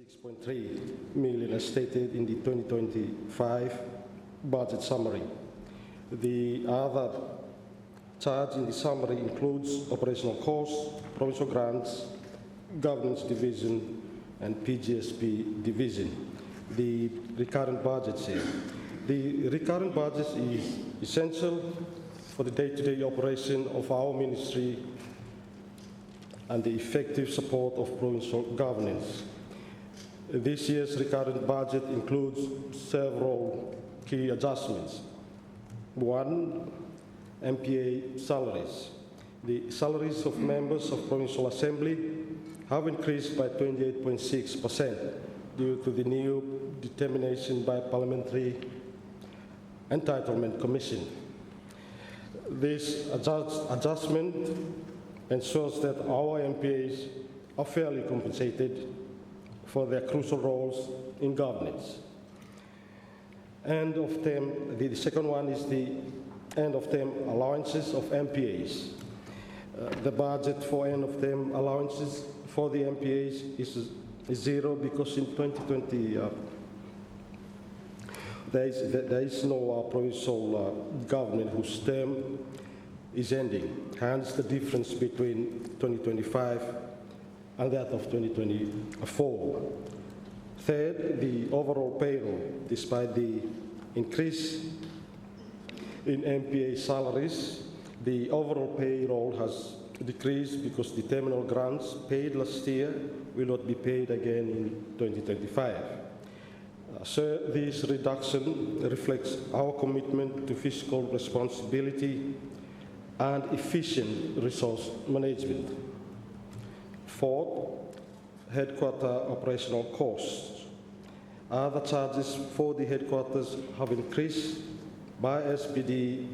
6.3 million as stated in the 2025 budget summary. The other charge in the summary includes operational costs, provincial grants, governance division, and PGSP division. The recurrent budget here. The recurrent budget is essential for the day-to-day operation of our ministry and the effective support of provincial governance. This year's recurrent budget includes several key adjustments. One, MPA salaries. The salaries of members of Provincial Assembly have increased by 28.6% due to the new determination by Parliamentary Entitlement Commission. This adjustment ensures that our MPAs are fairly compensated for their crucial roles in governance. End of term, the second one is the end of term allowances of MPAs. The budget for end of term allowances for the MPAs is zero because in 2020 there is no provincial government whose term is ending. Hence the difference between 2025 and that of 2024. Third, the overall payroll, despite the increase in MPA salaries, the overall payroll has decreased because the terminal grants paid last year will not be paid again in 2025. So this reduction reflects our commitment to fiscal responsibility and efficient resource management. Fourth, headquarter operational costs. Other charges for the headquarters have increased by SPD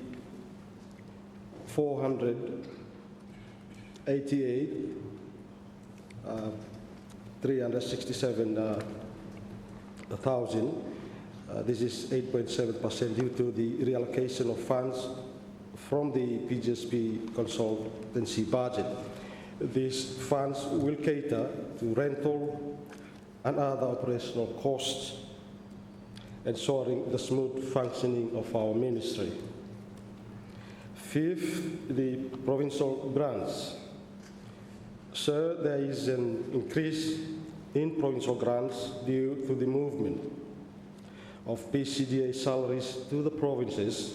488, 367,000. This is 8.7% due to the reallocation of funds from the PGSP consultancy budget. These funds will cater to rental and other operational costs, ensuring the smooth functioning of our ministry. Fifth, the provincial grants. So there is an increase in provincial grants due to the movement of PCDA salaries to the provinces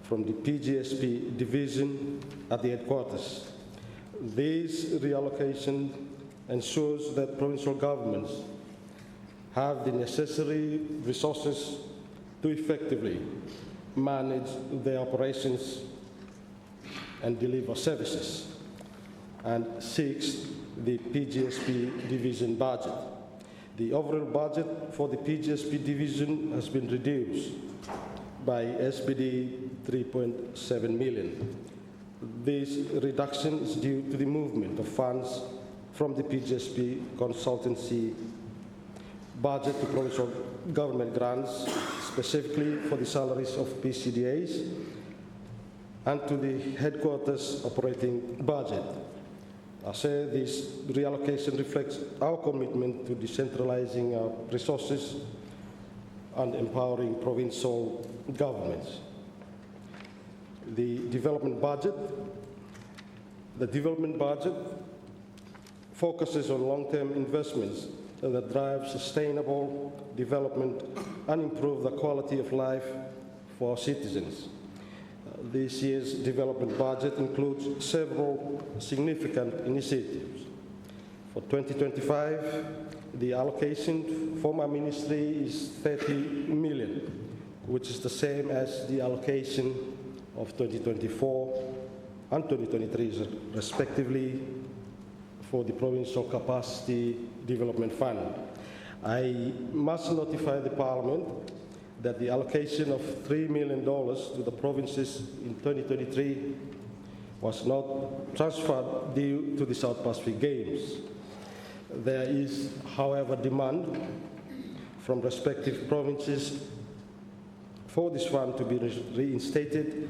from the PGSP division at the headquarters. This reallocation ensures that provincial governments have the necessary resources to effectively manage their operations and deliver services. And sixth, the PGSP division budget. The overall budget for the PGSP division has been reduced by SPD 3.7 million. This reduction is due to the movement of funds from the PGSP consultancy budget to provincial government grants, specifically for the salaries of PCDAs, and to the headquarters operating budget. I say this reallocation reflects our commitment to decentralizing our resources and empowering provincial governments. The development budget focuses on long-term investments that drive sustainable development and improve the quality of life for our citizens. This year's development budget includes several significant initiatives. For 2025, the allocation for my ministry is 30 million, which is the same as the allocation of 2024 and 2023 respectively for the Provincial Capacity Development Fund. I must notify the Parliament that the allocation of $3 million to the provinces in 2023 was not transferred due to the South Pacific Games. There is, however, demand from respective provinces for this fund to be reinstated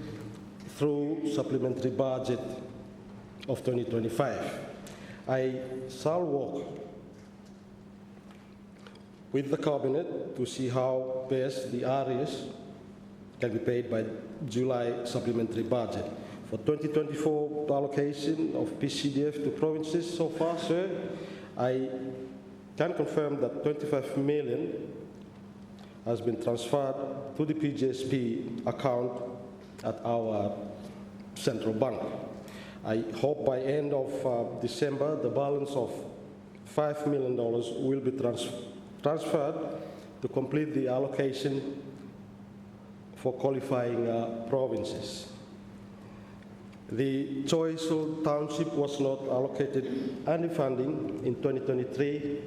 through supplementary budget of 2025. I shall work with the Cabinet to see how best the arrears can be paid by July supplementary budget. For 2024 allocation of PCDF to provinces so far, sir, I can confirm that 25 million has been transferred to the PGSP account at our central bank. I hope by end of December, the balance of $5 million will be transferred to complete the allocation for qualifying provinces. The Choiseul Township was not allocated any funding in 2023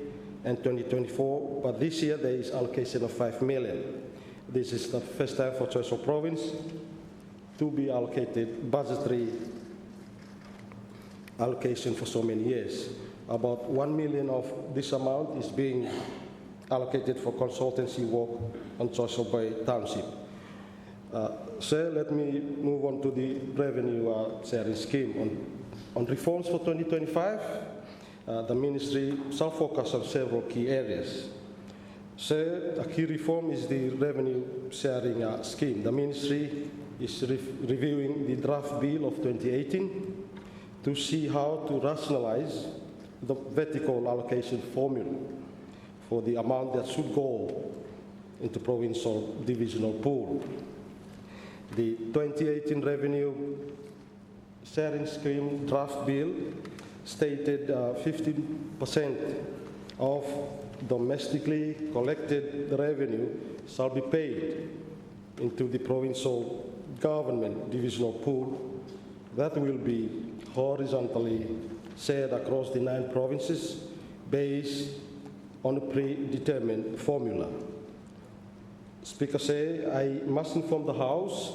and 2024, but this year there is allocation of 5 million. This is the first time for Choiseul Province to be allocated budgetary allocation for so many years. About 1 million of this amount is being allocated for consultancy work on Choiseul Bay Township. Sir, let me move on to the revenue sharing scheme. On reforms for 2025, the ministry shall focus on several key areas. Sir, a key reform is the revenue sharing scheme. The ministry is reviewing the draft bill of 2018 to see how to rationalize the vertical allocation formula for the amount that should go into provincial divisional pool. The 2018 revenue sharing scheme draft bill stated 15% of domestically collected revenue shall be paid into the provincial government divisional pool that will be horizontally shared across the 9 provinces based on a predetermined formula. Speaker say, I must inform the House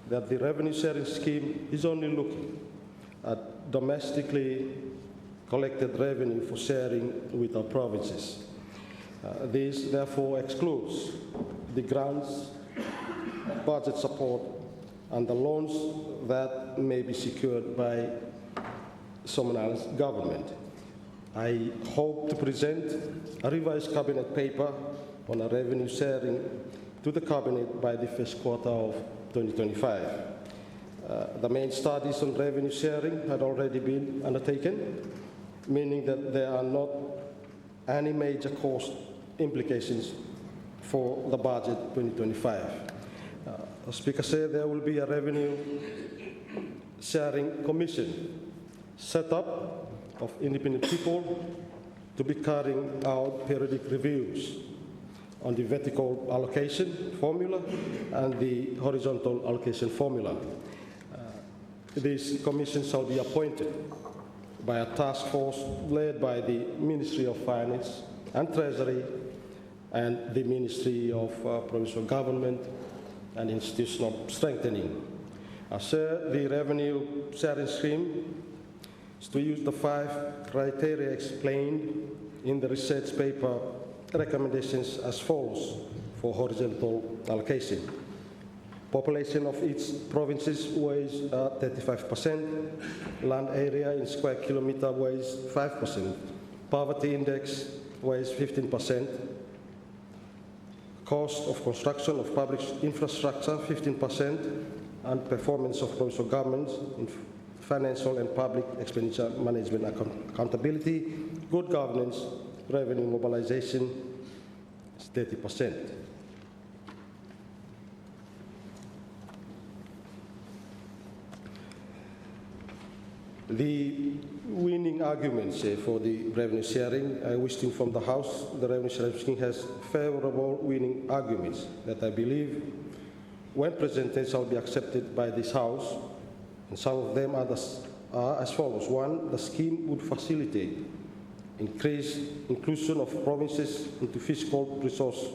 that the revenue sharing scheme is only looking at domestically collected revenue for sharing with our provinces. This therefore excludes the grants, budget support, and the loans that may be secured by Somaliland's government. I hope to present a revised cabinet paper on a revenue sharing to the cabinet by the first quarter of 2025. The main studies on revenue sharing had already been undertaken, meaning that there are not any major cost implications for the budget 2025. The Speaker said there will be a revenue sharing commission set up of independent people to be carrying out periodic reviews on the vertical allocation formula and the horizontal allocation formula. This commission shall be appointed by a task force led by the Ministry of Finance and Treasury and the Ministry of Provincial Government and Institutional Strengthening. Sir, the revenue sharing scheme is to use the 5 criteria explained in the research paper recommendations as follows for horizontal allocation. Population of each province weighs 35%, land area in square kilometer weighs 5%, poverty index weighs 15%, cost of construction of public infrastructure 15%, and performance of provincial governments in financial and public expenditure management accountability, good governance, revenue mobilization is 30%. The winning arguments for the revenue sharing, I wish to inform the House the revenue sharing scheme has favorable winning arguments that I believe, when presented, shall be accepted by this House, and some of them are as follows. 1, the scheme would facilitate increased inclusion of provinces into fiscal resource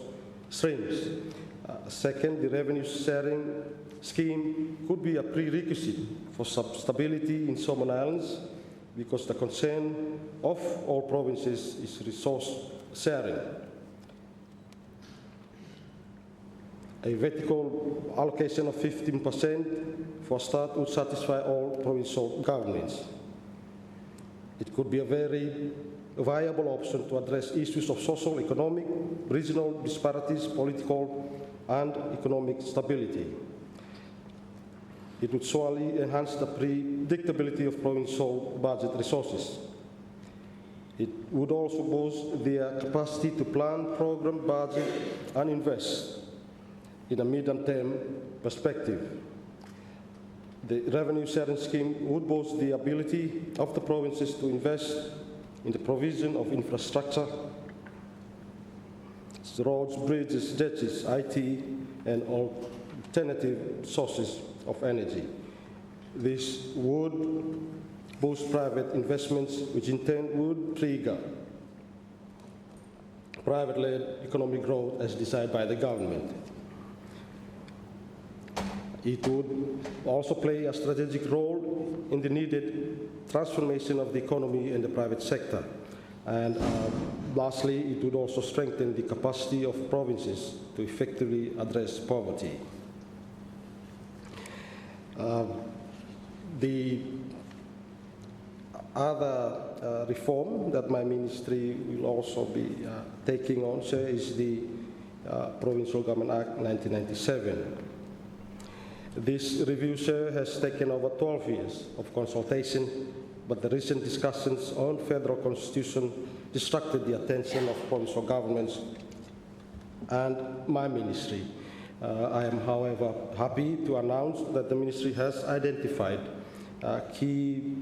streams. 2nd, the revenue sharing scheme could be a prerequisite for stability in Solomon Islands because the concern of all provinces is resource sharing. A vertical allocation of 15% for start would satisfy all provincial governments. It could be a very viable option to address issues of social, economic, regional disparities, political, and economic stability. It would surely enhance the predictability of provincial budget resources. It would also boost their capacity to plan, program, budget, and invest in a medium-term perspective. The revenue sharing scheme would boost the ability of the provinces to invest in the provision of infrastructure, roads, bridges, ditches, IT, and alternative sources of energy. This would boost private investments, which in turn would trigger private-led economic growth as decided by the government. It would also play a strategic role in the needed transformation of the economy and the private sector. And lastly, it would also strengthen the capacity of provinces to effectively address poverty. The other reform that my ministry will also be taking on, sir, is the Provincial Government Act 1997. This review, sir, has taken over 12 years of consultation, but the recent discussions on federal constitution distracted the attention of provincial governments and my ministry. I am, however, happy to announce that the ministry has identified key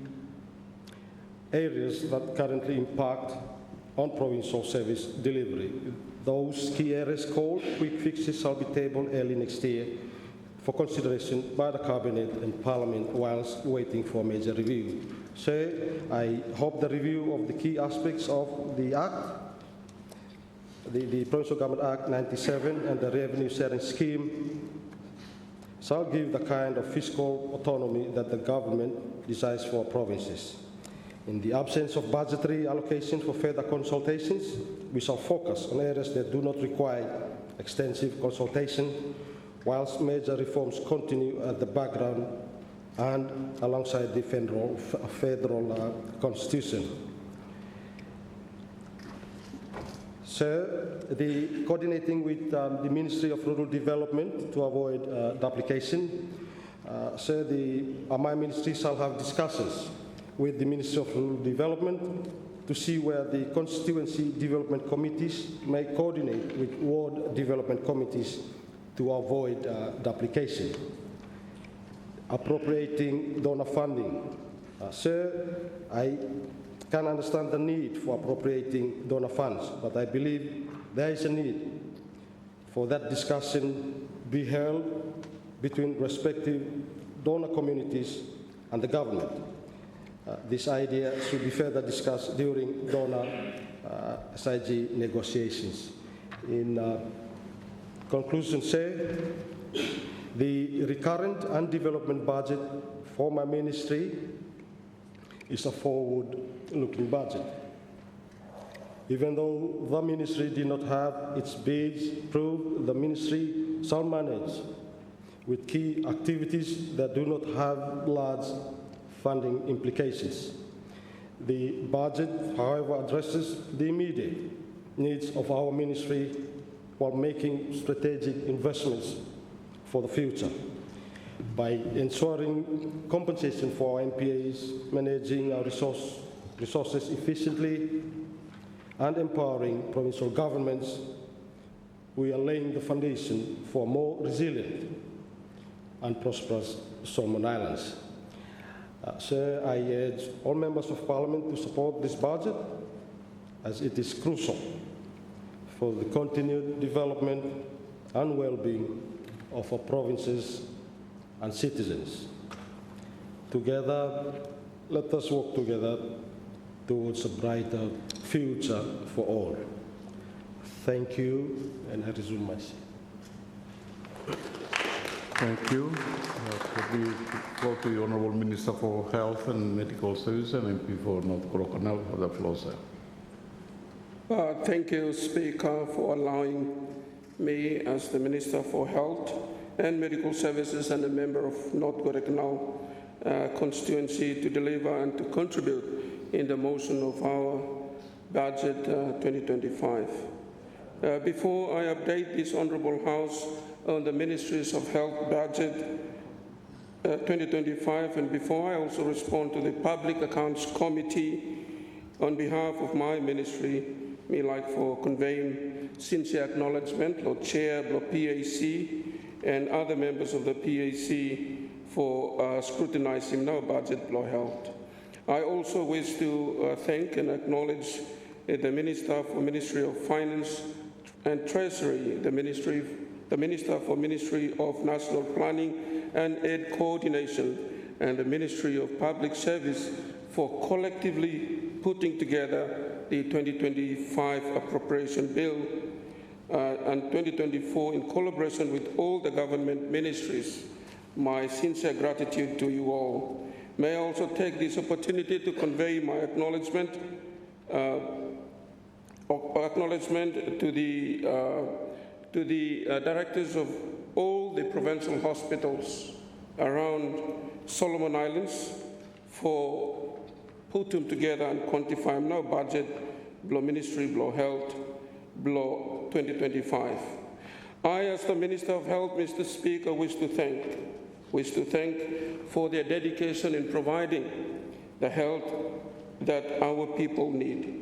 areas that currently impact on provincial service delivery. Those key areas called quick fixes shall be tabled early next year for consideration by the Cabinet and Parliament whilst waiting for major review. So I hope the review of the key aspects of the Act, the Provincial Government Act 97 and the revenue sharing scheme shall give the kind of fiscal autonomy that the government desires for provinces. In the absence of budgetary allocation for further consultations, we shall focus on areas that do not require extensive consultation, whilst major reforms continue at the background and alongside the federal constitution. Sir, the coordinating with the Ministry of Rural Development to avoid duplication, sir, my ministry shall have discussions with the Ministry of Rural Development to see where the constituency development committees may coordinate with ward development committees to avoid duplication. Appropriating donor funding. Sir, I can understand the need for appropriating donor funds, but I believe there is a need for that discussion be held between respective donor communities and the government. This idea should be further discussed during donor SIG negotiations. In conclusion, sir, the recurrent and development budget for my ministry is a forward-looking budget. Even though the ministry did not have its bids approved, the ministry shall manage with key activities that do not have large funding implications. The budget, however, addresses the immediate needs of our ministry while making strategic investments for the future by ensuring compensation for our MPAs, managing our resources efficiently, and empowering provincial governments. We are laying the foundation for more resilient and prosperous Solomon Islands. Sir, I urge all members of Parliament to support this budget as it is crucial for the continued development and well-being of our provinces and citizens. Together, let us work together towards a brighter future for all. Thank you, and I resume my seat. Thank you. We go to the Honourable Minister for Health and Medical Services and MP for North Korokanal for the floor, sir. Thank you, Speaker, for allowing me as the Minister for Health and Medical Services and a member of North Korokanal constituency to deliver and to contribute in the motion of our Budget 2025. Before I update this Honourable House on the Ministries of Health Budget 2025, and before I also respond to the Public Accounts Committee, on behalf of my ministry, me like for conveying sincere acknowledgement, Lord Chair, Lord PAC, and other members of the PAC for scrutinizing our budget, Lord Health. I also wish to thank and acknowledge the Minister for Ministry of Finance and Treasury, the Minister for Ministry of National Planning and Aid Coordination, and the Ministry of Public Service for collectively putting together the 2025 Appropriation Bill and 2024 in collaboration with all the government ministries. My sincere gratitude to you all. May I also take this opportunity to convey my acknowledgement to the directors of all the provincial hospitals around Solomon Islands for putting together and quantifying our budget, below Ministry, below Health, below 2025. I, as the Minister of Health, Mr. Speaker, wish to thank for their dedication in providing the health that our people need.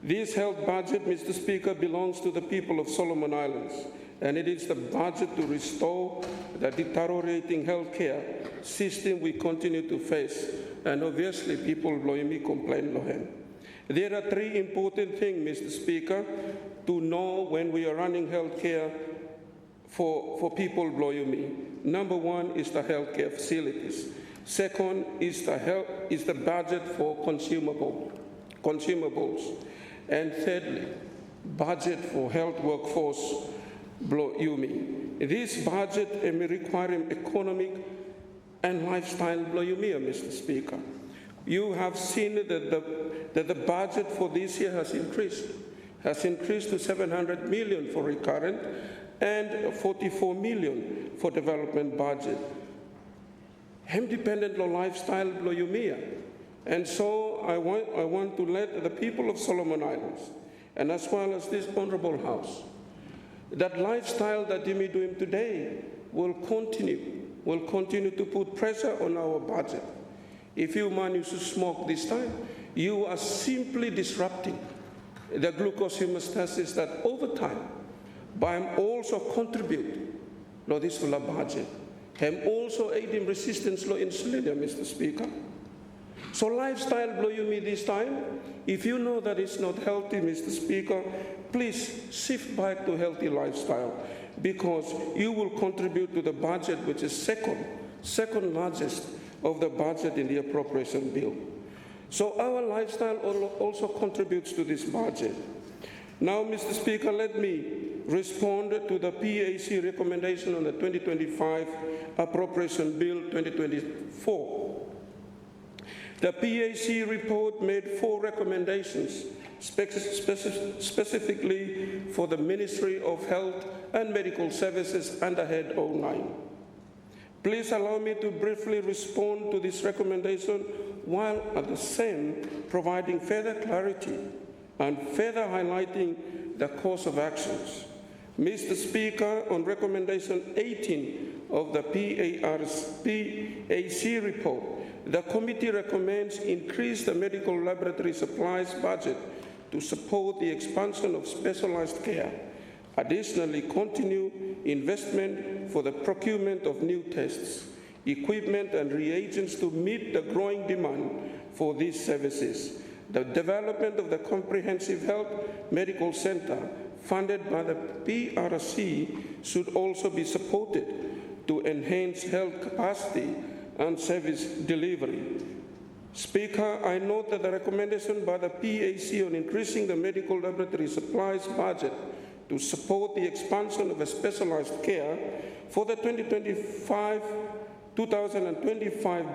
This health budget, Mr. Speaker, belongs to the people of Solomon Islands, and it is the budget to restore the deteriorating healthcare system we continue to face. And obviously, people me complain lohen. There are three important things, Mr. Speaker, to know when we are running healthcare for people me. Number one is the healthcare facilities. Second is the budget for consumables. And thirdly, budget for health workforce This budget may require economic and lifestyle Mr. Speaker. You have seen that the budget for this year has increased to 700 million for recurrent and 44 million for development budget. Hem dependent on lifestyle and so I want to let the people of Solomon Islands, and as well as this Honourable House, that lifestyle that you may do today will continue to put pressure on our budget. If you manage to smoke this time, you are simply disrupting the glucose homeostasis that over time, but also contribute to this budget, and also aid in resistance to insulin, Mr. Speaker. So lifestyle this time, if you know that it's not healthy, Mr. Speaker, please shift back to healthy lifestyle, because you will contribute to the budget, which is second largest of the budget in the Appropriation Bill. So our lifestyle also contributes to this budget. Now, Mr. Speaker, let me respond to the PAC recommendation on the 2025 Appropriation Bill 2024. The PAC report made 4 recommendations specifically for the Ministry of Health and Medical Services under Head 09. Please allow me to briefly respond to this recommendation while at the same providing further clarity and further highlighting the course of actions. Mr. Speaker, on recommendation 18 of the PAC report, the committee recommends increase the medical laboratory supplies budget to support the expansion of specialized care. Additionally, continue investment for the procurement of new tests, equipment and reagents to meet the growing demand for these services. The development of the Comprehensive Health Medical Center funded by the PRC should also be supported to enhance health capacity and service delivery. Speaker, I note that the recommendation by the PAC on increasing the medical laboratory supplies budget to support the expansion of a specialized care for the 2025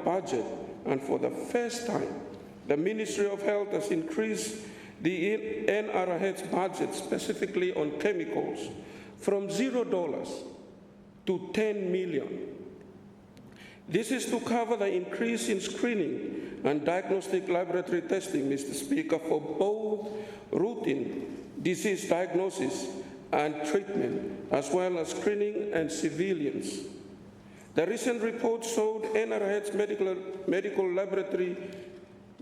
budget, and for the first time, the Ministry of Health has increased the NRH's budget specifically on chemicals from $0 to 10 million. This is to cover the increase in screening and diagnostic laboratory testing, Mr. Speaker, for both routine disease diagnosis and treatment, as well as screening and civilians. The recent report showed NRH's medical laboratory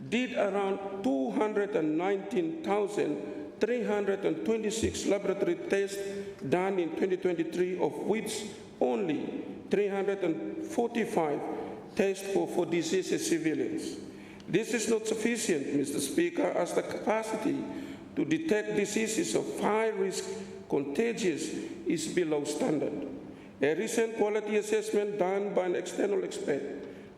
did around 219,326 laboratory tests done in 2023, of which only 345 tests for diseases civilians. This is not sufficient, Mr. Speaker, as the capacity to detect diseases of high risk contagious is below standard. A recent quality assessment done by an external expert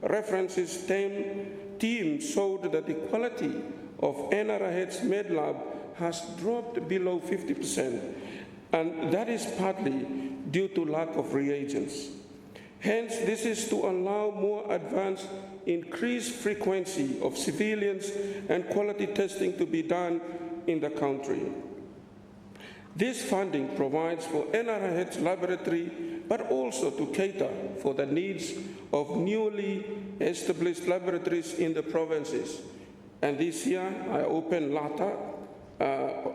references team showed that the quality of NRH's med lab has dropped below 50%, and that is partly due to lack of reagents. Hence, this is to allow more advanced, increased frequency of civilians and quality testing to be done in the country. This funding provides for NRH's laboratory, but also to cater for the needs of newly established laboratories in the provinces. And this year, I opened Lata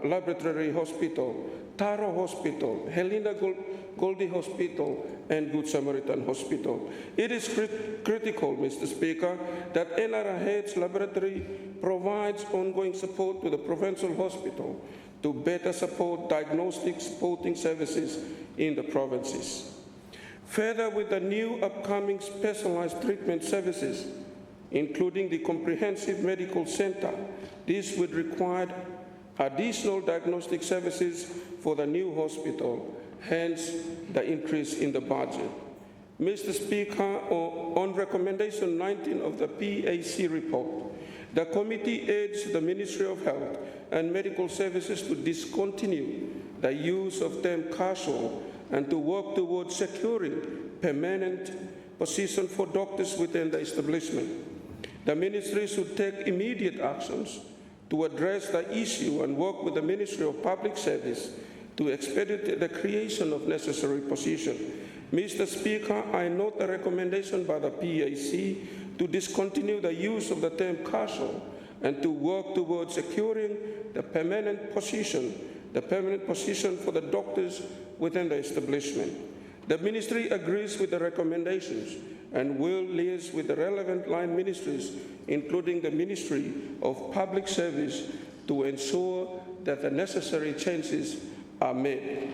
Laboratory Hospital, Taro Hospital, Helena Goldie Hospital, and Good Samaritan Hospital. It is critical, Mr. Speaker, that NRH's laboratory provides ongoing support to the provincial hospital to better support diagnostic supporting services in the provinces. Further, with the new upcoming specialized treatment services, including the Comprehensive Medical Center, this would require additional diagnostic services for the new hospital, hence the increase in the budget. Mr. Speaker, on recommendation 19 of the PAC report, the committee urged the Ministry of Health and Medical Services to discontinue the use of term casual and to work towards securing permanent position for doctors within the establishment. The ministry should take immediate actions to address the issue and work with the Ministry of Public Service to expedite the creation of necessary positions. Mr. Speaker, I note the recommendation by the PAC to discontinue the use of the term casual and to work towards securing the permanent position for the doctors within the establishment. The ministry agrees with the recommendations and will liaise with the relevant line ministries, including the Ministry of Public Service, to ensure that the necessary changes are made.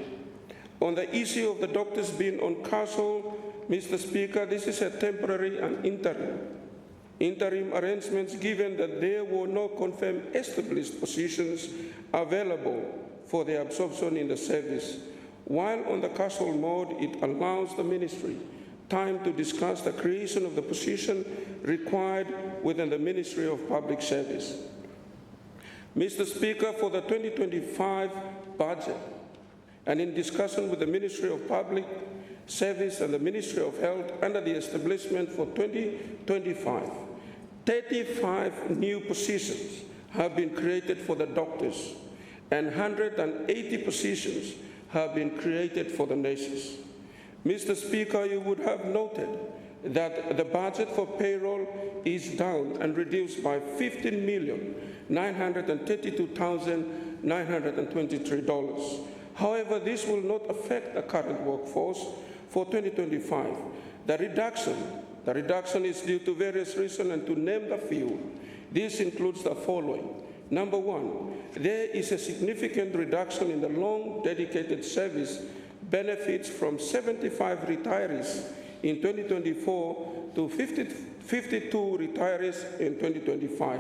On the issue of the doctors being on casual, Mr. Speaker, this is a temporary and interim arrangements, given that there were no confirmed established positions available for their absorption in the service. While on the casual mode, it allows the ministry time to discuss the creation of the position required within the Ministry of Public Service. Mr. Speaker, for the 2025 budget, and in discussion with the Ministry of Public Service and the Ministry of Health under the establishment for 2025, 35 new positions have been created for the doctors, and 180 positions have been created for the nurses. Mr. Speaker, you would have noted that the budget for payroll is down and reduced by $15,932,923. However, this will not affect the current workforce for 2025. The reduction is due to various reasons, and to name the few, this includes the following. Number one, there is a significant reduction in the long dedicated service benefits from 75 retirees in 2024 to 52 retirees in 2025.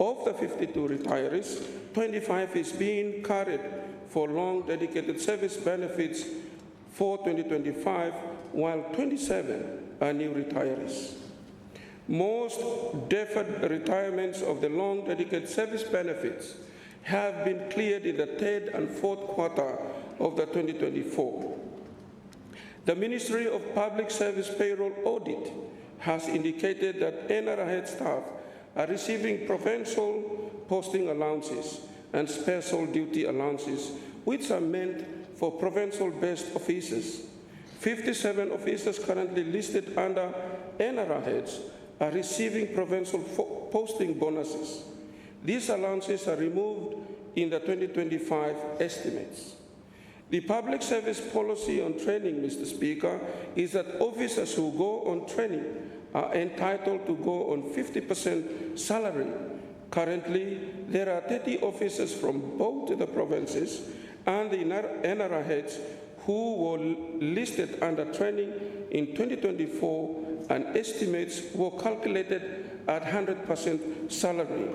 Of the 52 retirees, 25 is being carried for long dedicated service benefits for 2025, while 27 are new retirees. Most deferred retirements of the long dedicated service benefits have been cleared in the third and fourth quarter of the 2024. The Ministry of Public Service payroll audit has indicated that NRH staff are receiving provincial posting allowances and special duty allowances, which are meant for provincial-based officers. 57 officers currently listed under NRH are receiving provincial posting bonuses. These allowances are removed in the 2025 estimates. The public service policy on training, Mr. Speaker, is that officers who go on training are entitled to go on 50% salary. Currently, there are 30 officers from both the provinces and the NRHs who were listed under training in 2024, and estimates were calculated at 100% salary.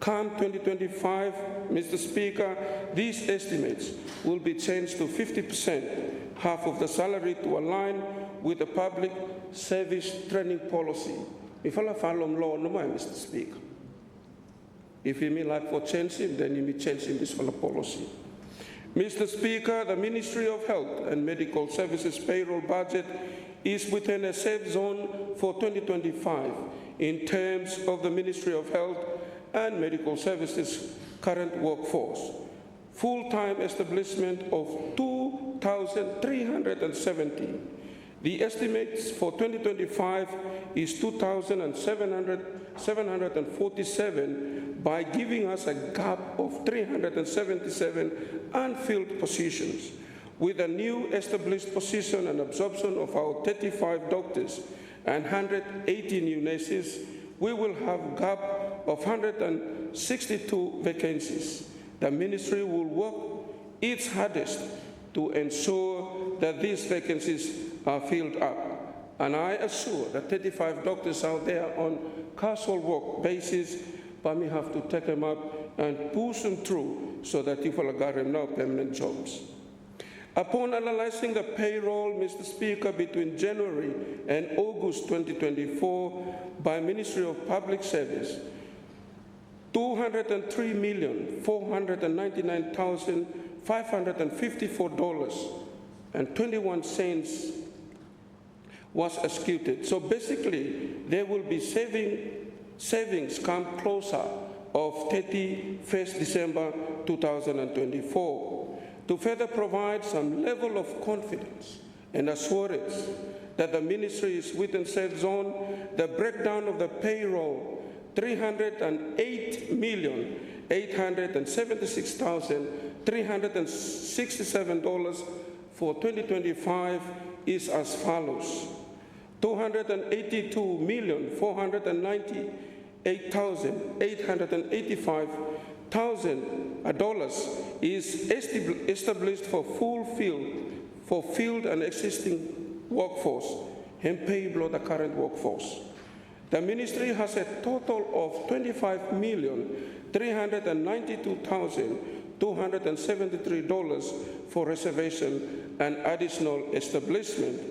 Come 2025, Mr. Speaker, these estimates will be changed to 50%, half of the salary, to align with the public service training policy. If I follow law, no more, Mr. Speaker. If you mean like for changing, then you mean changing this whole policy. Mr. Speaker, the Ministry of Health and Medical Services payroll budget is within a safe zone for 2025 in terms of the Ministry of Health and Medical Services current workforce. Full-time establishment of 2,370. The estimates for 2025 is 2,747 by giving us a gap of 377 unfilled positions. With a new established position and absorption of our 35 doctors and 180 new nurses, we will have a gap of 162 vacancies. The ministry will work its hardest to ensure that these vacancies are filled up. And I assure the 35 doctors out there on casual work basis, but we have to take them up and push them through so that people will get them now permanent jobs. Upon analyzing the payroll, Mr. Speaker, between January and August 2024 by Ministry of Public Service, $203,499,554.21 was executed. So basically, there will be savings come closer of 31st December 2024. To further provide some level of confidence and assurance that the ministry is within safe zone, the breakdown of the payroll, $308,876,367 for 2025 is as follows. $282,498,885 is established for field and existing workforce, and pay below the current workforce. The ministry has a total of $25,392,273 for reservation and additional establishment.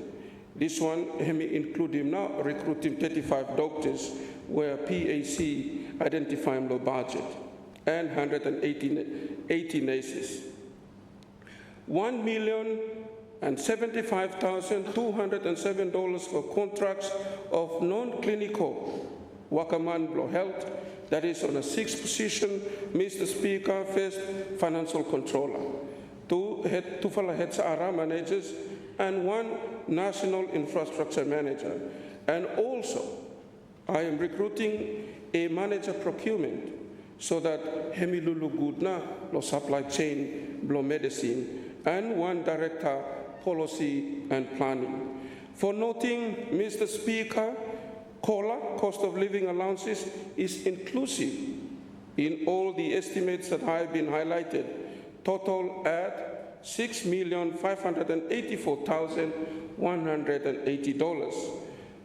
This one, including now recruiting 35 doctors, where PAC identifying low budget, and 180 nurses. $1,075,207 for contracts of non-clinical Wakaman Blow Health, that is on a 6th position, Mr. Speaker, first financial controller, two heads ARA managers, and 1 national infrastructure manager. And also, I am recruiting a manager procurement so that Hemilulu Gudna, lo supply chain, blow medicine, and 1 director policy and planning. For noting, Mr. Speaker, COLA, cost of living allowances, is inclusive in all the estimates that have been highlighted, total at $6,584,180.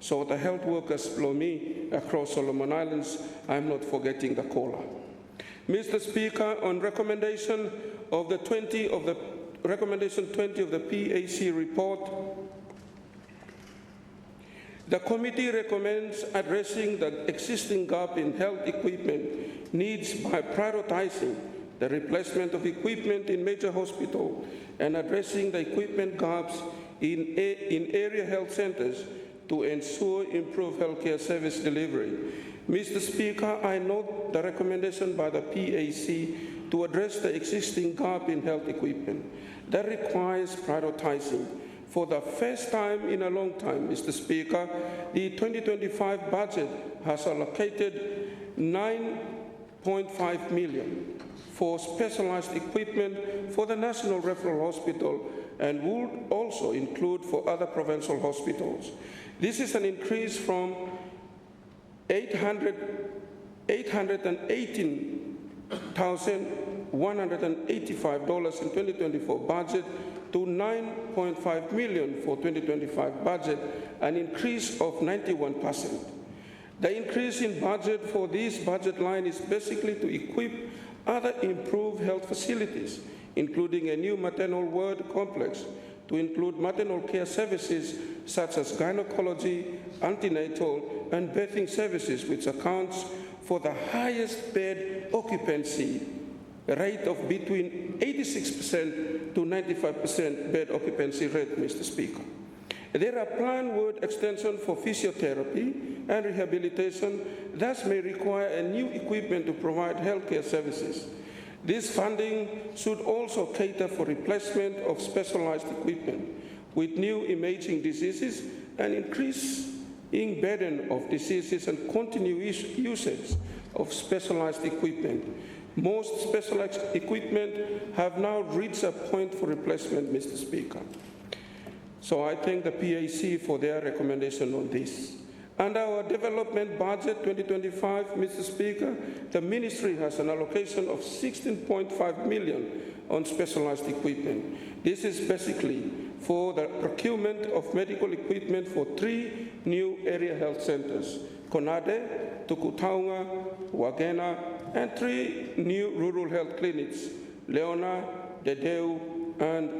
So the health workers below me across Solomon Islands, I'm not forgetting the COLA. Mr. Speaker, on recommendation 20 of the PAC report, the committee recommends addressing the existing gap in health equipment needs by prioritizing the replacement of equipment in major hospitals and addressing the equipment gaps in area health centers to ensure improved healthcare service delivery. Mr. Speaker, I note the recommendation by the PAC to address the existing gap in health equipment. That requires prioritizing For the first time in a long time, Mr. Speaker, the 2025 budget has allocated $9.5 million for specialized equipment for the National Referral Hospital and would also include for other provincial hospitals. This is an increase from $818,185 in 2024 budget to $9.5 million for 2025 budget, an increase of 91%. The increase in budget for this budget line is basically to equip other improved health facilities, including a new maternal ward complex, to include maternal care services such as gynecology, antenatal, and birthing services, which accounts for the highest bed occupancy rate of between 86% to 95% bed occupancy rate, Mr. Speaker. There are planned ward extension for physiotherapy and rehabilitation, thus may require a new equipment to provide healthcare services. This funding should also cater for replacement of specialized equipment with new emerging diseases and increasing burden of diseases and continuous usage of specialized equipment. Most specialized equipment have now reached a point for replacement, Mr. Speaker. So I thank the PAC for their recommendation on this. Under our development budget 2025, Mr. Speaker, the ministry has an allocation of $16.5 million on specialized equipment. This is basically for the procurement of medical equipment for 3 new area health centers, Konade, Tukutaunga, Wagena, and 3 new rural health clinics, Leona, Dedeu, and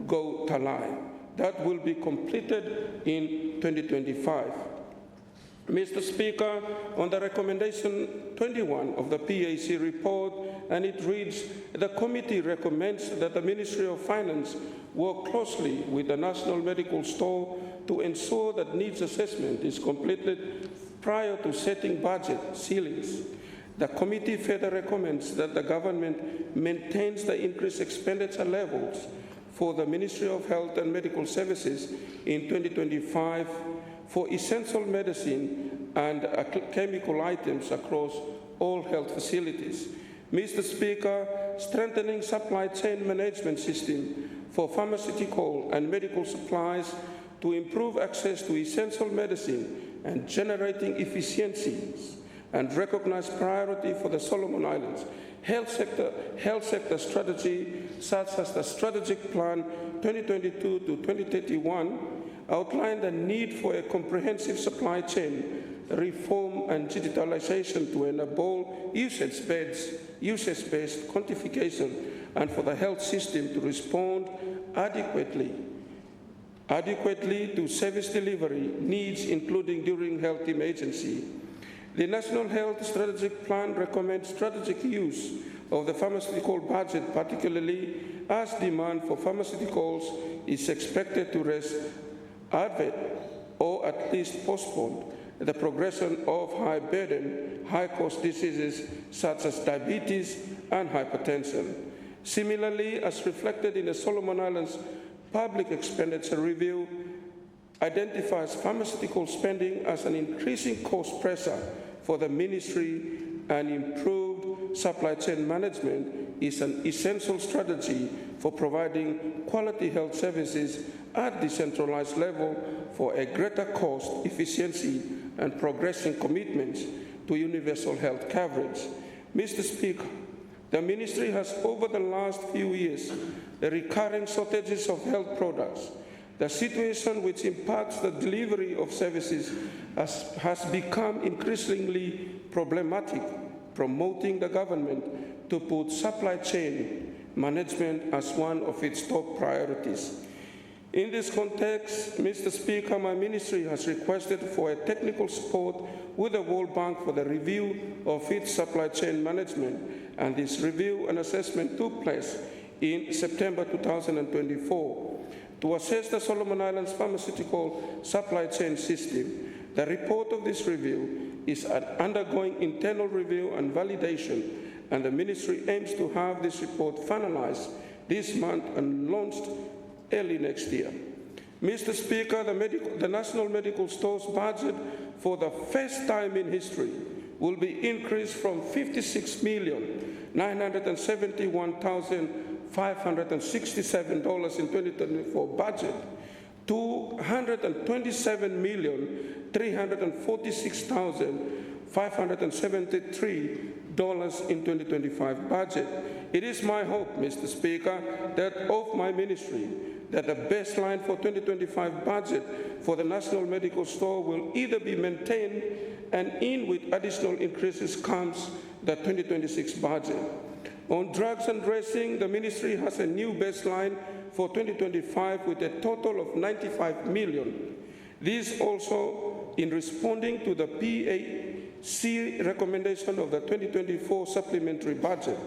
Go Talai. That will be completed in 2025. Mr. Speaker, on the recommendation 21 of the PAC report, and it reads, the committee recommends that the Ministry of Finance work closely with the National Medical Store to ensure that needs assessment is completed prior to setting budget ceilings. The committee further recommends that the government maintains the increased expenditure levels for the Ministry of Health and Medical Services in 2025 for essential medicine and chemical items across all health facilities. Mr. Speaker, strengthening supply chain management system for pharmaceutical and medical supplies to improve access to essential medicine and generating efficiencies and recognize priority for the Solomon Islands health sector strategy, such as the Strategic Plan 2022 to 2031, outline the need for a comprehensive supply chain reform and digitalization to enable usage-based quantification and for the health system to respond adequately to service delivery needs, including during health emergency. The National Health Strategic Plan recommends strategic use of the pharmaceutical budget, particularly as demand for pharmaceuticals is expected to rest advert or at least postponed the progression of high burden, high cost diseases such as diabetes and hypertension. Similarly, as reflected in the Solomon Islands Public Expenditure Review, identifies pharmaceutical spending as an increasing cost pressure for the ministry, and improved supply chain management is an essential strategy for providing quality health services at decentralized level for a greater cost efficiency and progressing commitments to universal health coverage. Mr. Speaker, the ministry has over the last few years recurring shortages of health products. The situation which impacts the delivery of services has become increasingly problematic, promoting the government to put supply chain management as one of its top priorities. In this context, Mr. Speaker, my ministry has requested for a technical support with the World Bank for the review of its supply chain management, and this review and assessment took place in September 2024. To assess the Solomon Islands pharmaceutical supply chain system, the report of this review is undergoing internal review and validation, and the ministry aims to have this report finalized this month and launched early next year. Mr. Speaker, the National Medical Store's budget for the first time in history will be increased from $56,971,567 in 2024 budget to $127,346,573 in 2025 budget. It is my hope, Mr. Speaker, that of my ministry, that the baseline for 2025 budget for the National Medical Store will either be maintained and in with additional increases comes the 2026 budget. On drugs and dressing, the ministry has a new baseline for 2025 with a total of $95 million. This also in responding to the PAC recommendation of the 2024 supplementary budget.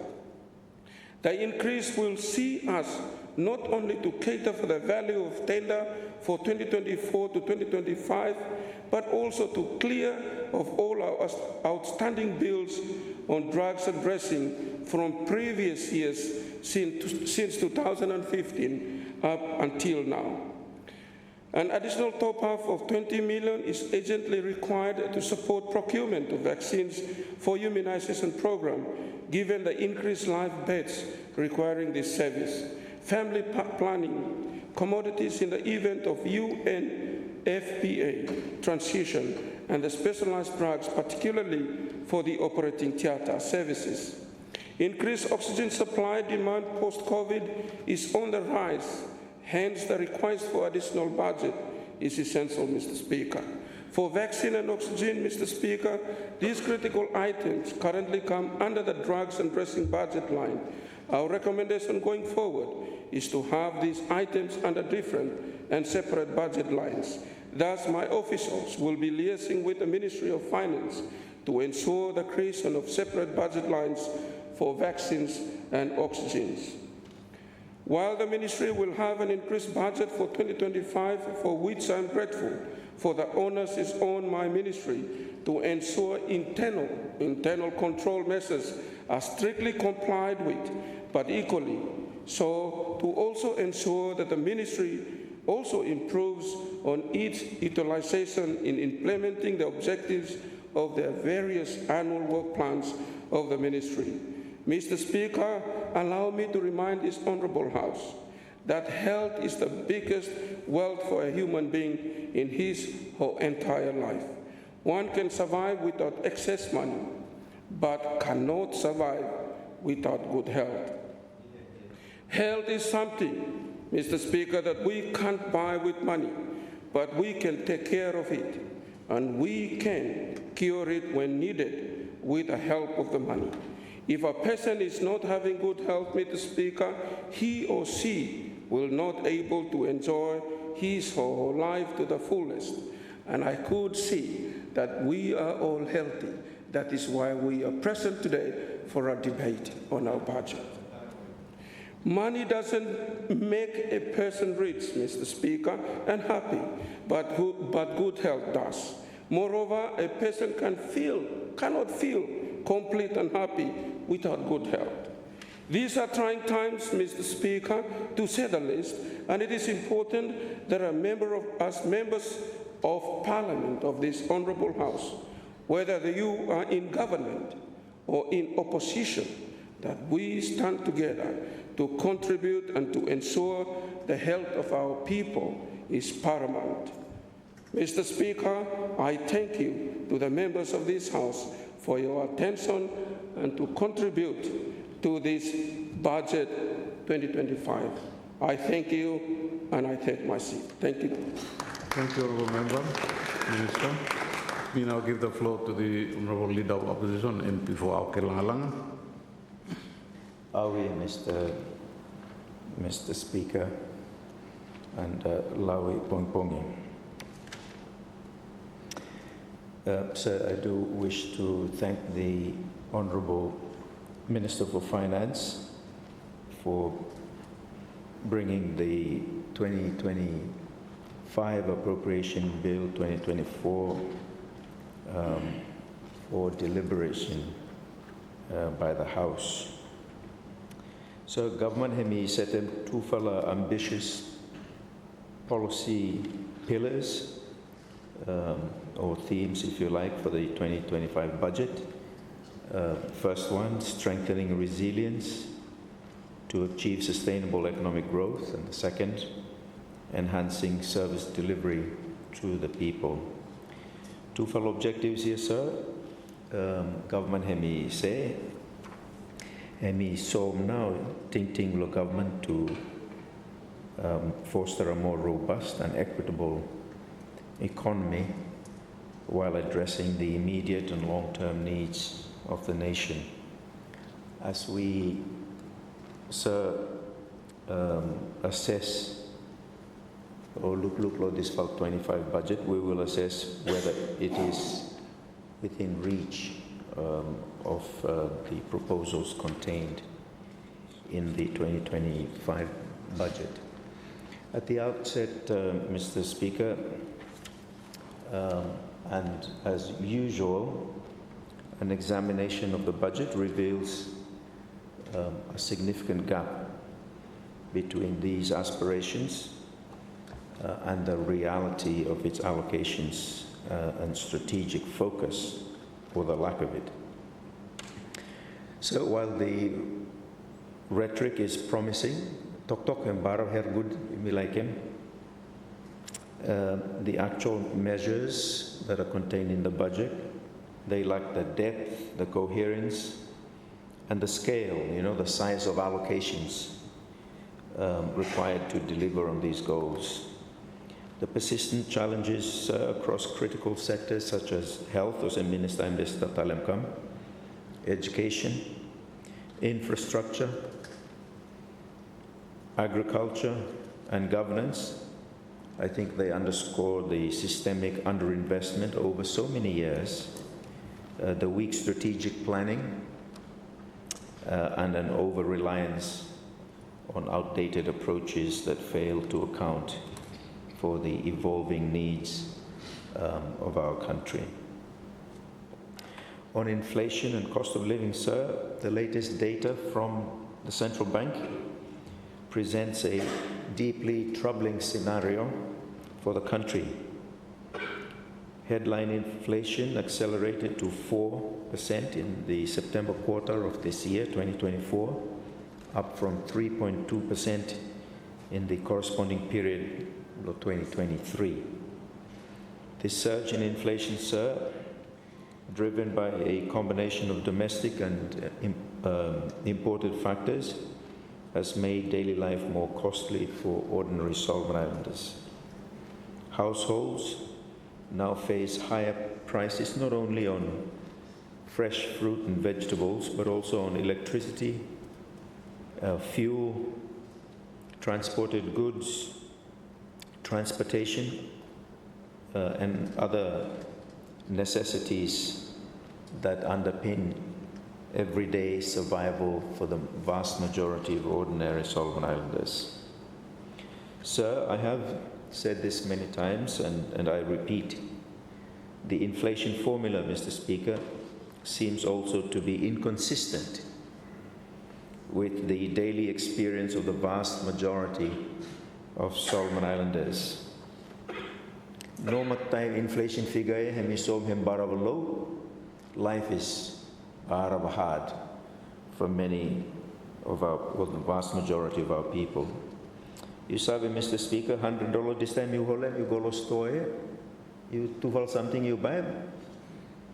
The increase will see us not only to cater for the value of tender for 2024 to 2025, but also to clear of all our outstanding bills on drugs and dressing from previous years since 2015 up until now. An additional top-up of $20 million is urgently required to support procurement of vaccines for immunization program, given the increased live births requiring this service. Family planning, commodities in the event of UNFPA transition, and the specialized drugs, particularly for the operating theater services. Increased oxygen supply demand post-COVID is on the rise. Hence, the request for additional budget is essential, Mr. Speaker. For vaccine and oxygen, Mr. Speaker, these critical items currently come under the drugs and dressing budget line. Our recommendation going forward is to have these items under different and separate budget lines. Thus, my officials will be liaising with the Ministry of Finance to ensure the creation of separate budget lines for vaccines and oxygens. While the ministry will have an increased budget for 2025, for which I'm grateful, for the onus is on my ministry to ensure internal control measures are strictly complied with, but equally so to also ensure that the ministry also improves on its utilization in implementing the objectives of the various annual work plans of the ministry. Mr. Speaker, allow me to remind this honorable House that health is the biggest wealth for a human being in his or entire life. One can survive without excess money, but cannot survive without good health. Health is something, Mr. Speaker, that we can't buy with money, but we can take care of it, and we can cure it when needed with the help of the money. If a person is not having good health, Mr. Speaker, he or she will not able to enjoy his or her life to the fullest. And I could see that we are all healthy. That is why we are present today for a debate on our budget. Money doesn't make a person rich, Mr. Speaker, and happy, but good health does. Moreover, a person cannot feel complete and happy without good health. These are trying times, Mr. Speaker, to say the least, and it is important that as members of Parliament of this honorable House, whether you are in government or in opposition, that we stand together to contribute and to ensure the health of our people is paramount. Mr. Speaker, I thank you to the members of this House for your attention and to contribute to this budget 2025. I thank you and I take my seat. Thank you. Thank you, Honourable Member. Minister. We now give the floor to the Honourable Leader of Opposition, MP for Aukelangalanga. Aui, Mr. Speaker, and Laui Pongpongi. Sir, I do wish to thank the Honourable Minister for Finance for bringing the 2025 Appropriation Bill 2024 for deliberation by the House. So government hemi set tufala ambitious policy pillars or themes, if you like, for the 2025 budget. First one, strengthening resilience to achieve sustainable economic growth, and the second, enhancing service delivery to the people. Two fellow objectives here, sir. Government hemi say, hemi som now ting lo government to foster a more robust and equitable economy while addressing the immediate and long-term needs of the nation. As we, sir, assess or look at this 25 budget, we will assess whether it is within reach of the proposals contained in the 2025 budget. At the outset, Mr. Speaker, and as usual, an examination of the budget reveals a significant gap between these aspirations and the reality of its allocations and strategic focus, or the lack of it. So while the rhetoric is promising, tok and baro her good milaikem, the actual measures that are contained in the budget, they lack the depth, the coherence, and the scale, the size of allocations required to deliver on these goals. The persistent challenges across critical sectors such as health, as Minister Talemkam, education, infrastructure, agriculture, and governance, I think they underscore the systemic underinvestment over so many years, the weak strategic planning, and an over-reliance on outdated approaches that fail to account for the evolving needs of our country. On inflation and cost of living, sir, the latest data from the central bank presents a deeply troubling scenario for the country. Headline inflation accelerated to 4% in the September quarter of this year, 2024, up from 3.2% in the corresponding period of 2023. This surge in inflation, sir, driven by a combination of domestic and imported factors, has made daily life more costly for ordinary Solomon Islanders. Households now face higher prices not only on fresh fruit and vegetables, but also on electricity, fuel, transported goods, transportation, and other necessities that underpin everyday survival for the vast majority of ordinary Solomon Islanders. Sir, I have said this many times, and I repeat, the inflation formula, Mr. Speaker, seems also to be inconsistent with the daily experience of the vast majority of Solomon Islanders. No matter inflation figure, life is hard for many of the vast majority of our people. You sabi, Mr. Speaker, $100 this time you go to store, you tuval something you buy,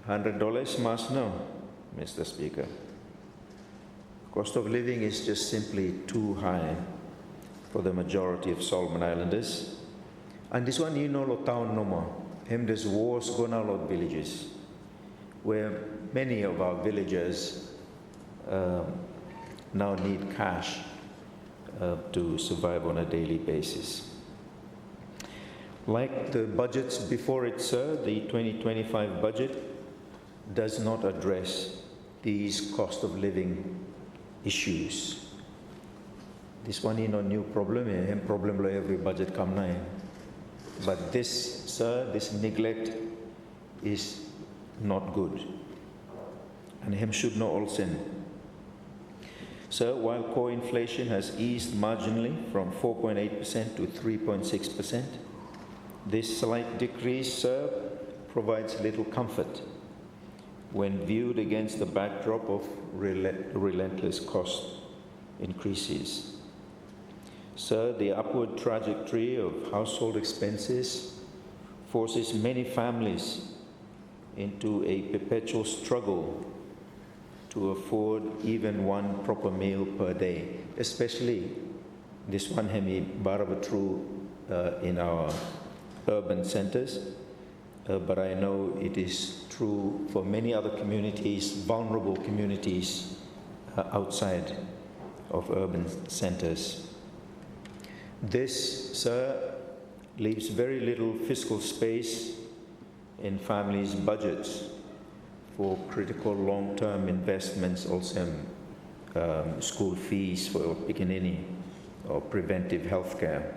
$100 must know, Mr. Speaker. Cost of living is just simply too high for the majority of Solomon Islanders. And this one, lo town no more. There's wars going on in villages, where many of our villagers now need cash to survive on a daily basis. Like the budgets before it, sir, the 2025 budget does not address these cost of living issues. This one is no new problem, problem every budget come now. But this, sir, this neglect is not good. And him should know all sin. Sir, while core inflation has eased marginally from 4.8% to 3.6%, this slight decrease, sir, provides little comfort when viewed against the backdrop of relentless cost increases. Sir, the upward trajectory of household expenses forces many families into a perpetual struggle to afford even one proper meal per day, especially this one hemi barabatru in our urban centers, but I know it is true for many other communities, vulnerable communities outside of urban centers. This, sir, leaves very little fiscal space in families' budgets for critical long-term investments, also school fees for Pikinini or preventive health care.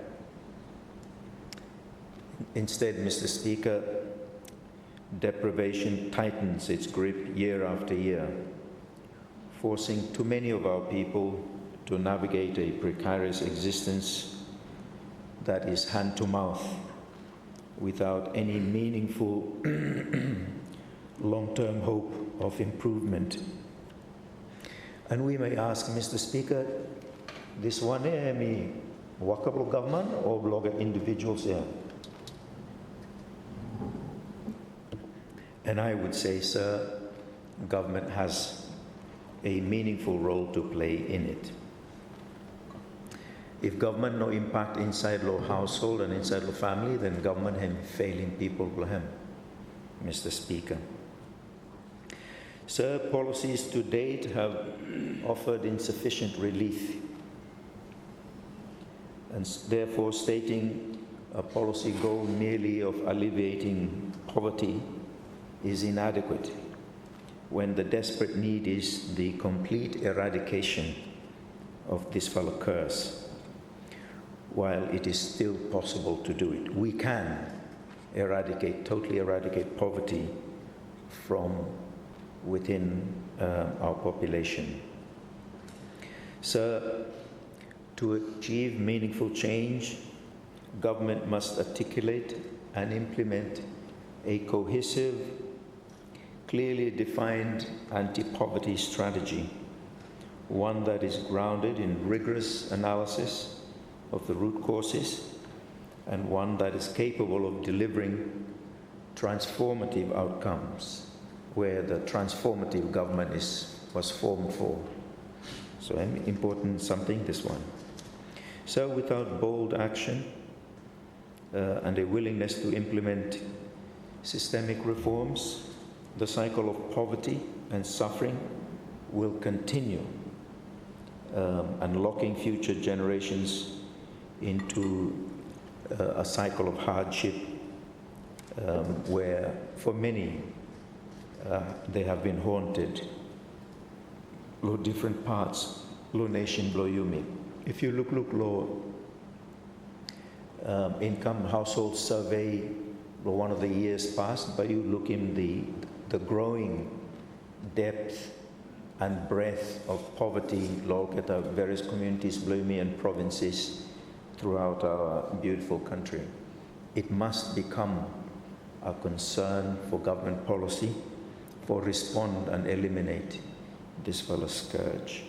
Instead, Mr. Speaker, deprivation tightens its grip year after year, forcing too many of our people to navigate a precarious existence that is hand to mouth without any meaningful long-term hope of improvement. And we may ask, Mr. Speaker, this one me workable government or blogger individuals here? And I would say, sir, government has a meaningful role to play in it. If government no impact inside lo household and inside lo family, then government hem failing people blahem, Mr. Speaker. Sir, policies to date have offered insufficient relief, and therefore stating a policy goal merely of alleviating poverty is inadequate when the desperate need is the complete eradication of this fellow curse. While it is still possible to do it, we can totally eradicate poverty from within our population. Sir, to achieve meaningful change, government must articulate and implement a cohesive, clearly defined anti-poverty strategy, one that is grounded in rigorous analysis of the root causes, and one that is capable of delivering transformative outcomes, where the transformative government was formed for. So important something, this one. So without bold action and a willingness to implement systemic reforms, the cycle of poverty and suffering will continue, unlocking future generations into a cycle of hardship where for many they have been haunted. Lo different parts, lo nation, lo yumi. If you look lo income household survey, lo one of the years past, but you look in the growing depth and breadth of poverty, lo at the various communities, bloyumi and provinces throughout our beautiful country. It must become a concern for government policy for respond and eliminate this fellow scourge.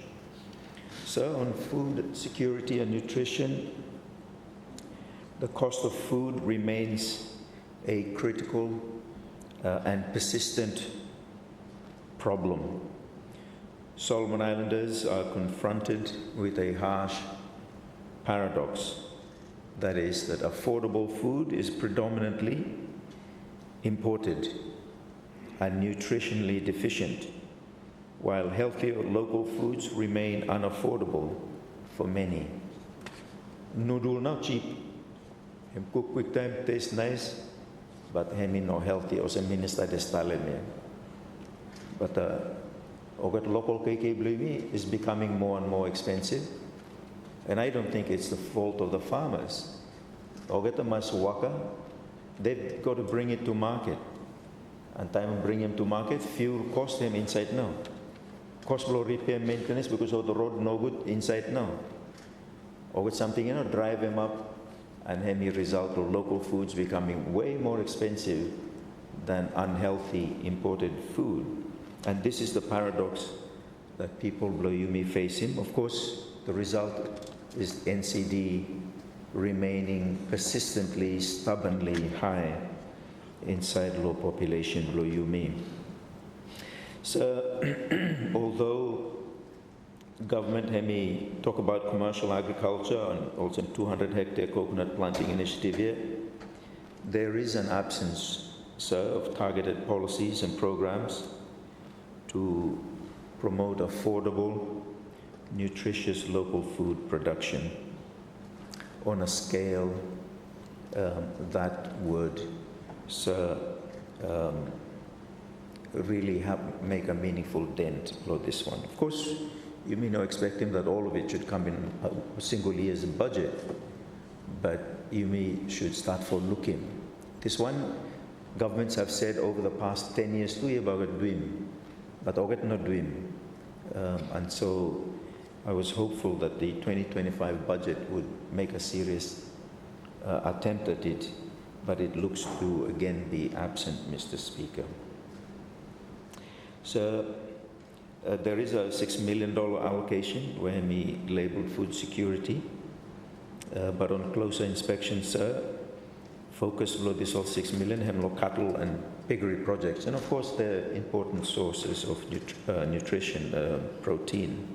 So on food security and nutrition, the cost of food remains a critical and persistent problem. Solomon Islanders are confronted with a harsh paradox. That is, that affordable food is predominantly imported and nutritionally deficient, while healthier local foods remain unaffordable for many. Noodle now cheap. Hem cook quick time, taste nice, but hem no healthy or some minister de stalin. But local KK is becoming more and more expensive. And I don't think it's the fault of the farmers. Ogeta Maswaka, they've got to bring it to market. And time to bring him to market, fuel cost them inside now. cost below repair maintenance because of the road no good inside now. Or with something, drive them up and have a result of local foods becoming way more expensive than unhealthy imported food. And this is the paradox that people below you may face him. Of course, the result is NCD remaining persistently, stubbornly high inside low population below you me. So, although government had me talk about commercial agriculture and also 200-hectare coconut planting initiative here, there is an absence, sir, of targeted policies and programs to promote affordable, nutritious local food production on a scale that would, sir, really make a meaningful dent below this one. Of course, you may not expect him that all of it should come in a single year's budget, but you should start for looking. This one, governments have said over the past 10 years, tu about doing, but oget not doing. And so I was hopeful that the 2025 budget would make a serious attempt at it, but it looks to again be absent, Mr. Speaker. So there is a $6 million allocation where we labeled food security, but on closer inspection, sir, focus below this all 6 million hemlock cattle and piggery projects, and of course they're important sources of nutrition, protein,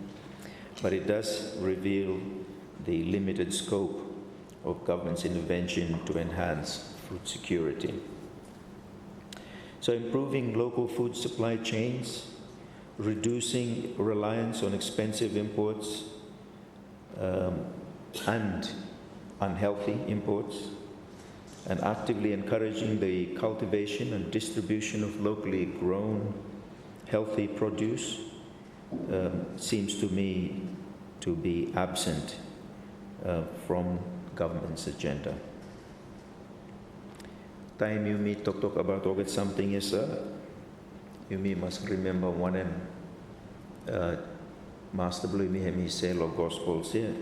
but it does reveal the limited scope of government's intervention to enhance food security. So improving local food supply chains, reducing reliance on expensive imports and unhealthy imports, and actively encouraging the cultivation and distribution of locally grown, healthy produce seems to me to be absent from government's agenda. Time you may talk about or get something is you may must remember one Master Blue me say of Gospels here,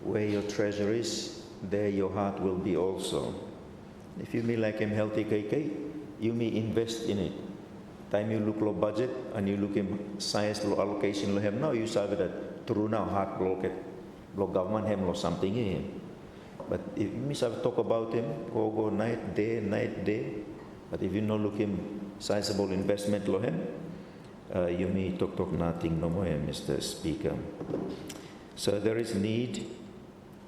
where your treasure is, there your heart will be also. If you may like him healthy KK, you may invest in it. Time you look low budget and you look in size low allocation low hem now you saw that through now heart block it block government hem low something in. But if you may talk about him, go night day. But if you no look him sizable investment low hem, you may talk nothing no more, Mr. Speaker. So there is need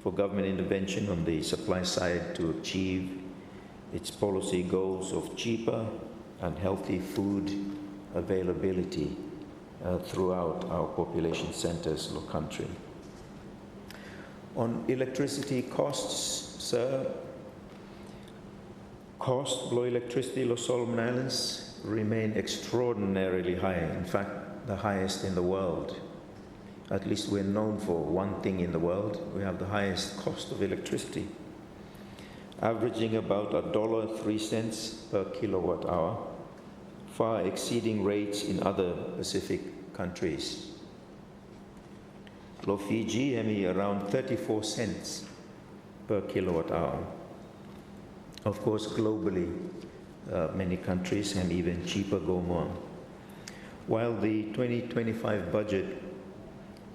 for government intervention on the supply side to achieve its policy goals of cheaper and healthy food availability throughout our population centers of the country. On electricity costs, sir, cost below electricity in Solomon Islands remain extraordinarily high, in fact the highest in the world. At least we're known for one thing in the world, we have the highest cost of electricity, averaging about $1.03 per kilowatt hour, far exceeding rates in other Pacific countries. Lo Fiji, around 34 cents per kilowatt hour. Of course, globally, many countries have even cheaper go more. While the 2025 budget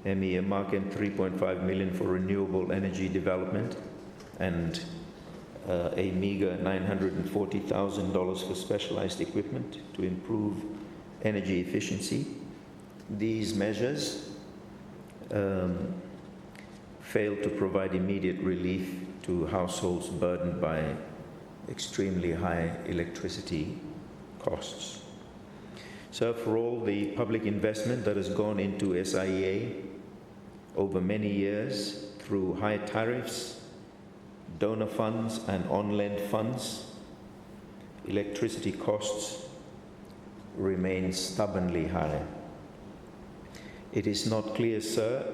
marking $3.5 million for renewable energy development and a meager $940,000 for specialized equipment to improve energy efficiency, these measures fail to provide immediate relief to households burdened by extremely high electricity costs. So for all the public investment that has gone into SIEA over many years through high tariffs, donor funds and on-lend funds, electricity costs remain stubbornly high. It is not clear, sir,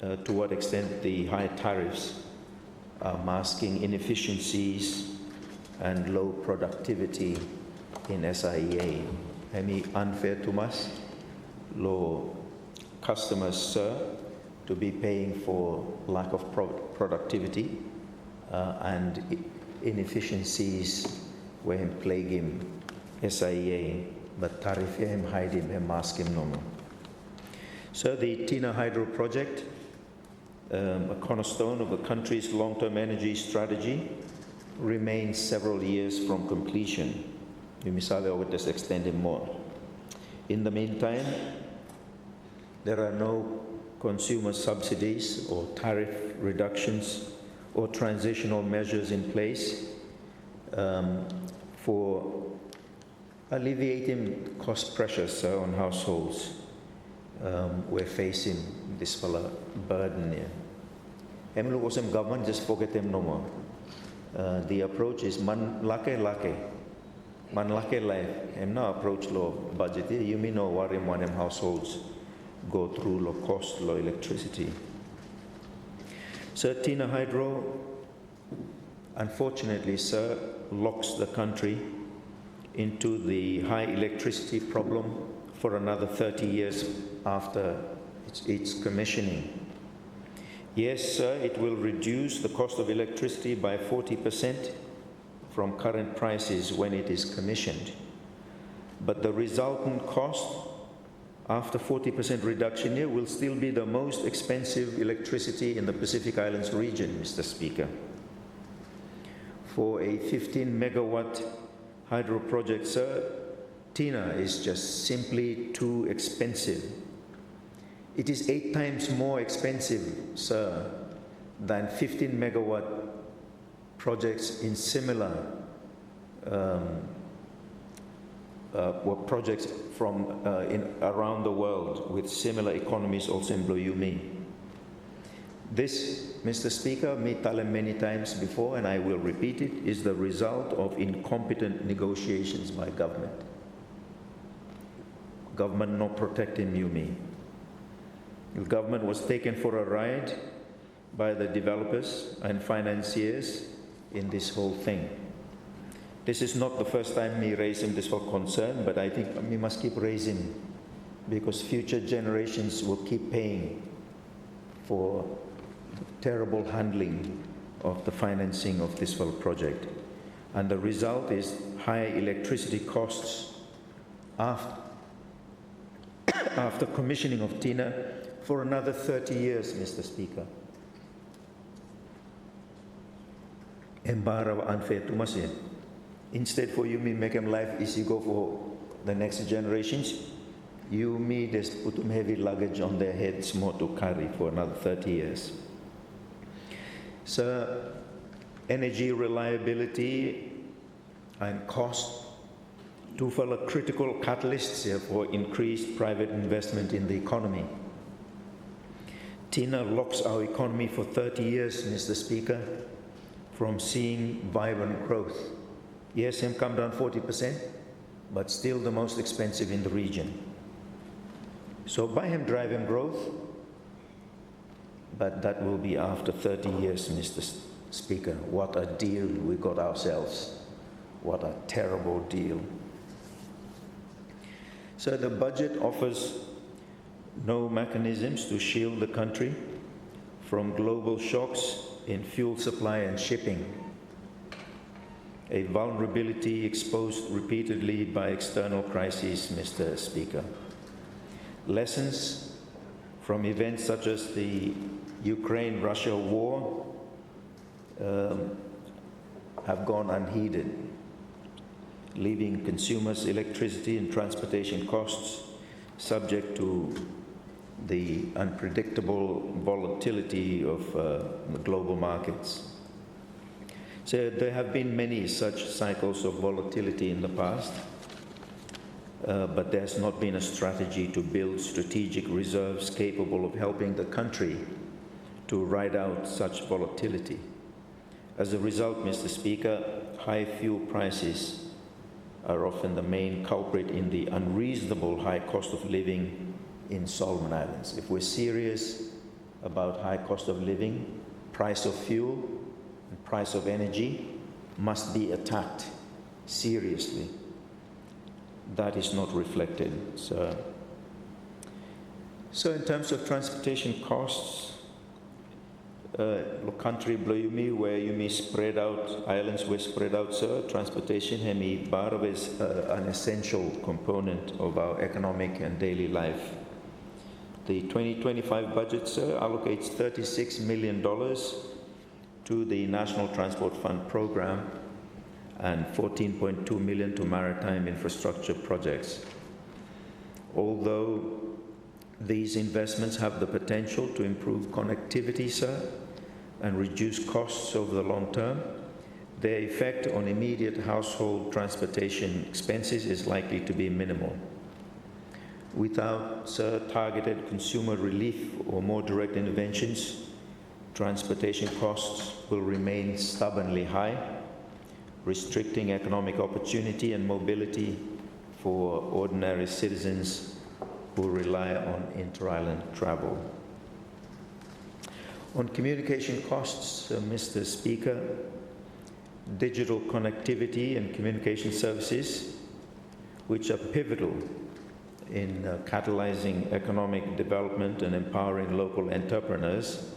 to what extent the high tariffs are masking inefficiencies and low productivity in SIEA. Unfair to us, lo customers, sir, to be paying for lack of productivity and inefficiencies where him plague him SIA, but tariff him hide him mask him no more. So the Tina Hydro project, a cornerstone of the country's long-term energy strategy, remains several years from completion. We misalnya just extend it more. In the meantime, there are no consumer subsidies or tariff reductions or transitional measures in place for alleviating cost pressures on households. We're facing this burden here. Hem government just forget them no more. The approach is man lake life. Hem no approach low budget. You mean no worry one them households go through low cost, low electricity. So Tina Hydro, unfortunately, sir, locks the country into the high electricity problem for another 30 years after its commissioning. Yes, sir, it will reduce the cost of electricity by 40% from current prices when it is commissioned. But the resultant cost after 40% reduction here will still be the most expensive electricity in the Pacific Islands region, Mr. Speaker. For a 15 megawatt hydro project, sir, Tina is just simply too expensive. It is 8 times more expensive, sir, than 15 megawatt projects in similar projects from around the world with similar economies also in Bloyumi. This, Mr. Speaker, me tell him many times before, and I will repeat it, is the result of incompetent negotiations by government. Government not protecting Yumi. The government was taken for a ride by the developers and financiers in this whole thing. This is not the first time me raising this for concern, but I think we must keep raising because future generations will keep paying for the terrible handling of the financing of this whole project. And the result is high electricity costs after commissioning of Tina for another 30 years, Mr. Speaker. Embara unfair to masin. Instead for you me make them life easy go for the next generations, you me just put them heavy luggage on their heads more to carry for another 30 years. So energy reliability and cost, two fellow critical catalysts here for increased private investment in the economy. Tina locks our economy for 30 years, Mr. Speaker, from seeing vibrant growth. Yes, him come down 40%, but still the most expensive in the region. So by him driving growth, but that will be after 30 years, Mr. Speaker. What a deal we got ourselves. What a terrible deal. So the budget offers no mechanisms to shield the country from global shocks in fuel supply and shipping, a vulnerability exposed repeatedly by external crises, Mr. Speaker. Lessons from events such as the Ukraine-Russia war have gone unheeded, leaving consumers' electricity and transportation costs subject to the unpredictable volatility of the global markets. So there have been many such cycles of volatility in the past, but there's not been a strategy to build strategic reserves capable of helping the country to ride out such volatility. As a result, Mr. Speaker, high fuel prices are often the main culprit in the unreasonable high cost of living in Solomon Islands. If we're serious about high cost of living, price of fuel and price of energy must be attacked seriously. That is not reflected. So So in terms of transportation costs, country below Yumi, where Yumi spread out, islands were spread out, sir, transportation, hemi bar is an essential component of our economic and daily life. The 2025 budget, sir, allocates $36 million to the National Transport Fund program and $14.2 million to maritime infrastructure projects. Although these investments have the potential to improve connectivity, sir, and reduce costs over the long term, their effect on immediate household transportation expenses is likely to be minimal. Without, sir, targeted consumer relief or more direct interventions, transportation costs will remain stubbornly high, restricting economic opportunity and mobility for ordinary citizens who rely on inter-island travel. On communication costs, Mr. Speaker, digital connectivity and communication services, which are pivotal in catalyzing economic development and empowering local entrepreneurs,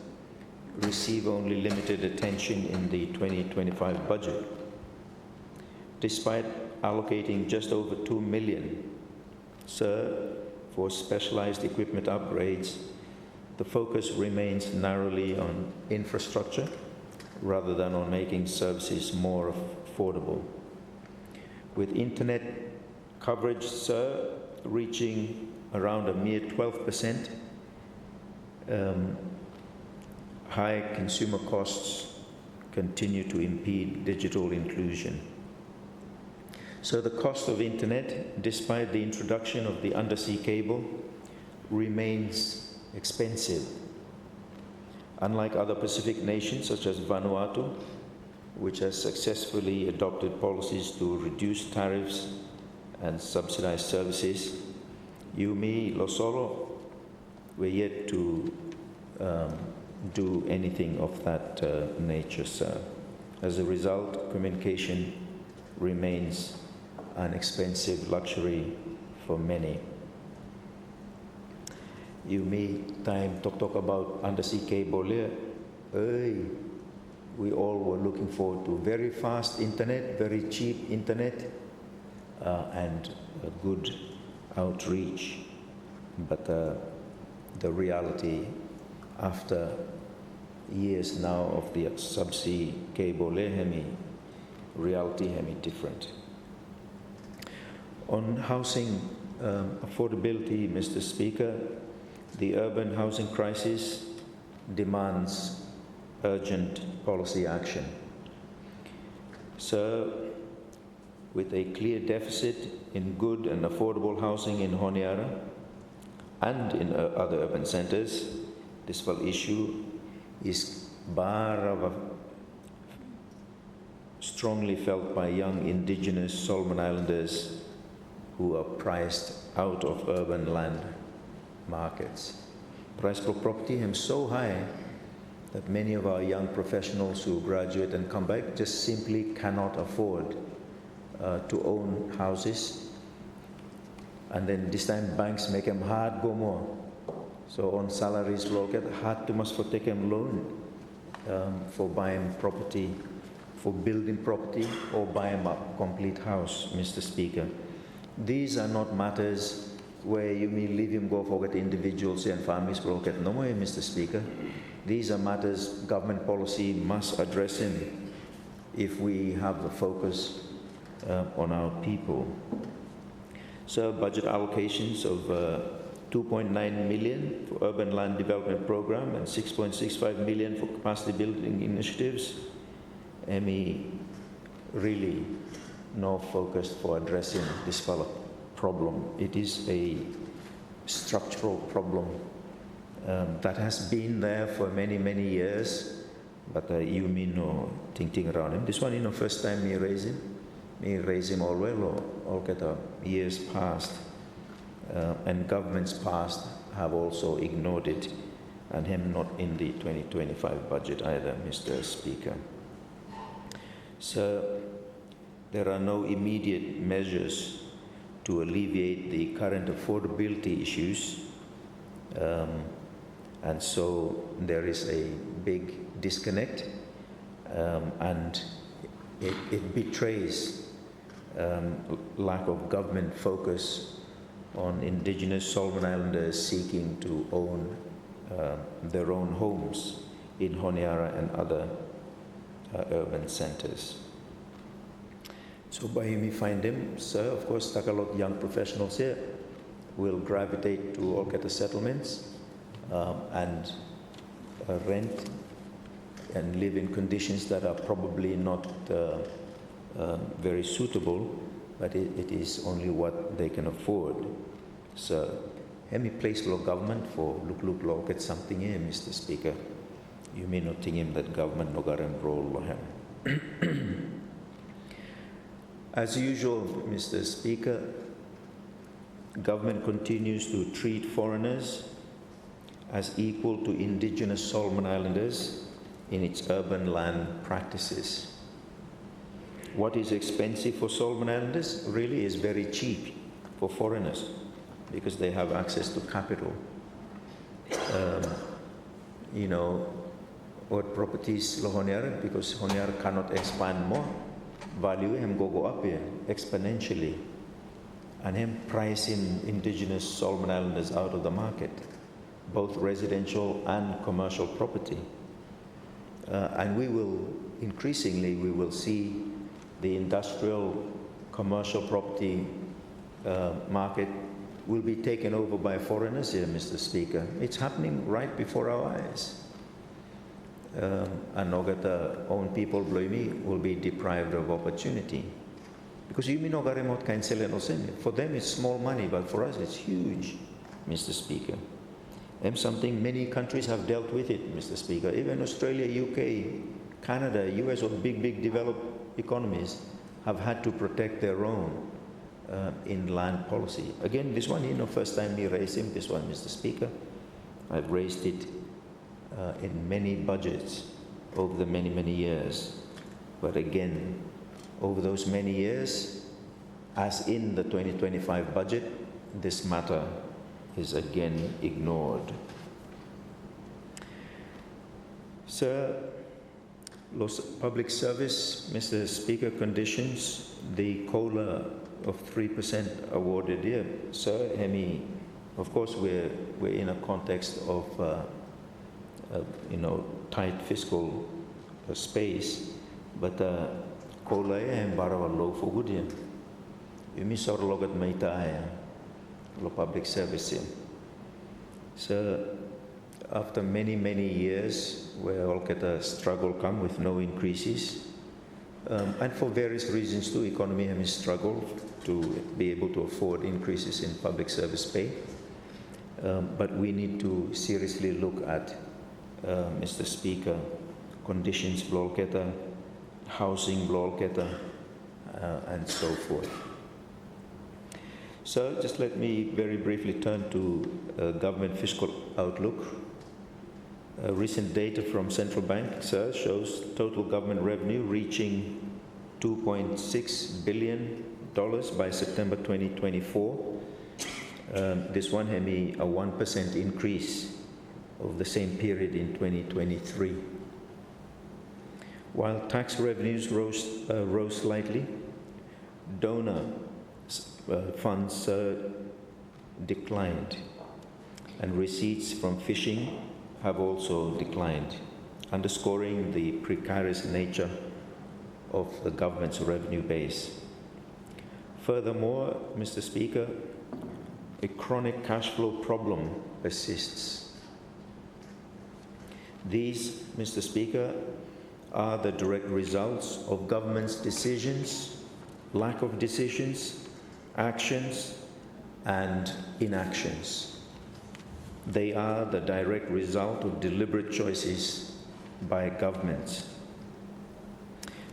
receive only limited attention in the 2025 budget. Despite allocating just over $2 million, sir, for specialized equipment upgrades, the focus remains narrowly on infrastructure rather than on making services more affordable. With internet coverage, sir, reaching around a mere 12%, high consumer costs continue to impede digital inclusion. So the cost of internet, despite the introduction of the undersea cable, remains expensive. Unlike other Pacific nations such as Vanuatu, which has successfully adopted policies to reduce tariffs and subsidize services, Yumi, Losolo, we're yet to do anything of that nature, sir. As a result, communication remains an expensive luxury for many. Yumi, time talk about undersea cable here. We all were looking forward to very fast internet, very cheap internet, and a good outreach. But the reality, after years now of the subsea cable, reality different. On housing affordability, Mr. Speaker, the urban housing crisis demands urgent policy action. So, with a clear deficit in good and affordable housing in Honiara and in other urban centers, this whole issue is strongly felt by young indigenous Solomon Islanders who are priced out of urban land markets. Price for property is so high that many of our young professionals who graduate and come back just simply cannot afford to own houses. And then this time banks make them hard go more. So on salaries located, hard to must for take them loan for buying property, for building property or buying a complete house, Mr. Speaker. These are not matters where you may leave him go forget individuals and families located. No way, Mr. Speaker. These are matters government policy must address in if we have the focus on our people. So budget allocations of $2.9 million for urban land development program and $6.65 million for capacity building initiatives. Really no focus for addressing this problem. It is a structural problem that has been there for many, many years, but you mean no thinking around him. This one, first time me raise him all well, all get years past, and governments past have also ignored it, and him not in the 2025 budget either, Mr. Speaker. So there are no immediate measures to alleviate the current affordability issues And so there is a big disconnect, and it betrays lack of government focus on Indigenous Solomon Islanders seeking to own their own homes in Honiara and other urban centers. So by me find them, sir, of course, Tagalog young professionals here will gravitate to all Olketa settlements and rent and live in conditions that are probably not very suitable, but it is only what they can afford. So, any place law government for look at something here, Mr. Speaker. You may not think him that government no got role him. As usual, Mr. Speaker, government continues to treat foreigners as equal to Indigenous Solomon Islanders in its urban land practices. What is expensive for Solomon Islanders really is very cheap for foreigners because they have access to capital. Or properties lo Honiara, because Honiara cannot expand more, value him go up here exponentially, and him pricing Indigenous Solomon Islanders out of the market, both residential and commercial property. And we will see the industrial commercial property market will be taken over by foreigners here, Mr. Speaker. It's happening right before our eyes. And Nogata own people, will be deprived of opportunity. Because you mean Nogaremot can for them it's small money, but for us it's huge, Mr. Speaker. And something many countries have dealt with it, Mr. Speaker. Even Australia, UK, Canada, US, or big developed economies have had to protect their own in land policy. Again, this one, first time we raised him, this one, Mr. Speaker. I've raised it in many budgets over the many years. But again, over those many years, as in the 2025 budget, this matter is again ignored. Sir, Los Public Service, Mr. Speaker, conditions the COLA of 3% awarded here. Sir, of course, we're in a context of tight fiscal space, but COLA and barawa low for good here. You miss our logat maita lo public service here. So after many years where all get a struggle come with no increases, and for various reasons too, economy has struggled to be able to afford increases in public service pay. But we need to seriously look at, Mr. Speaker, conditions bloketa, housing bloketa, and so forth. So just let me very briefly turn to government fiscal outlook. Recent data from central bank, sir, shows total government revenue reaching $2.6 billion by September 2024. This one had a 1% increase of the same period in 2023. While tax revenues rose slightly, donor funds declined, and receipts from fishing have also declined, underscoring the precarious nature of the government's revenue base. Furthermore, Mr. Speaker, a chronic cash flow problem persists. These, Mr. Speaker, are the direct results of government's decisions, lack of decisions, actions, and inactions. They are the direct result of deliberate choices by governments.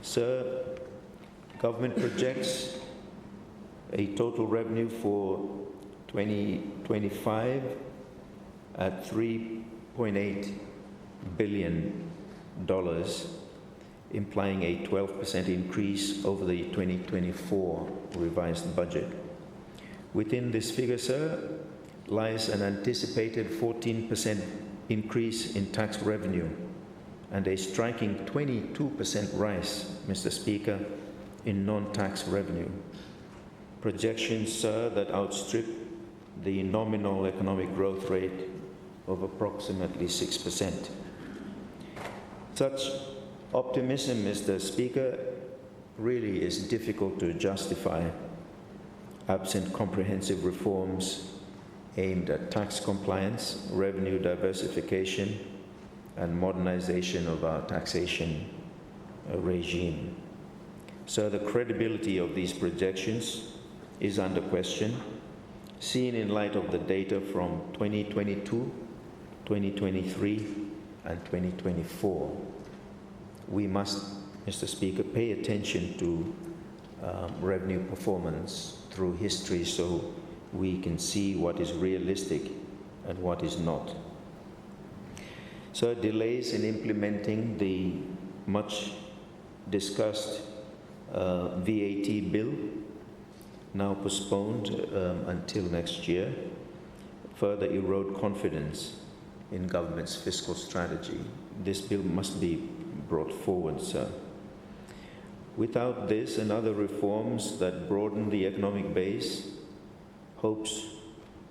Sir, government projects a total revenue for 2025 at $3.8 billion, implying a 12% increase over the 2024 revised budget. Within this figure, sir, lies an anticipated 14% increase in tax revenue and a striking 22% rise, Mr. Speaker, in non-tax revenue. Projections, sir, that outstrip the nominal economic growth rate of approximately 6%. Such optimism, Mr. Speaker, really is difficult to justify absent comprehensive reforms aimed at tax compliance, revenue diversification, and modernization of our taxation regime. So the credibility of these projections is under question, seen in light of the data from 2022, 2023, and 2024. We must, Mr. Speaker, pay attention to revenue performance through history so we can see what is realistic and what is not. So delays in implementing the much discussed VAT bill, now postponed until next year, further erode confidence in government's fiscal strategy. This bill must be brought forward, sir. Without this and other reforms that broaden the economic base, hopes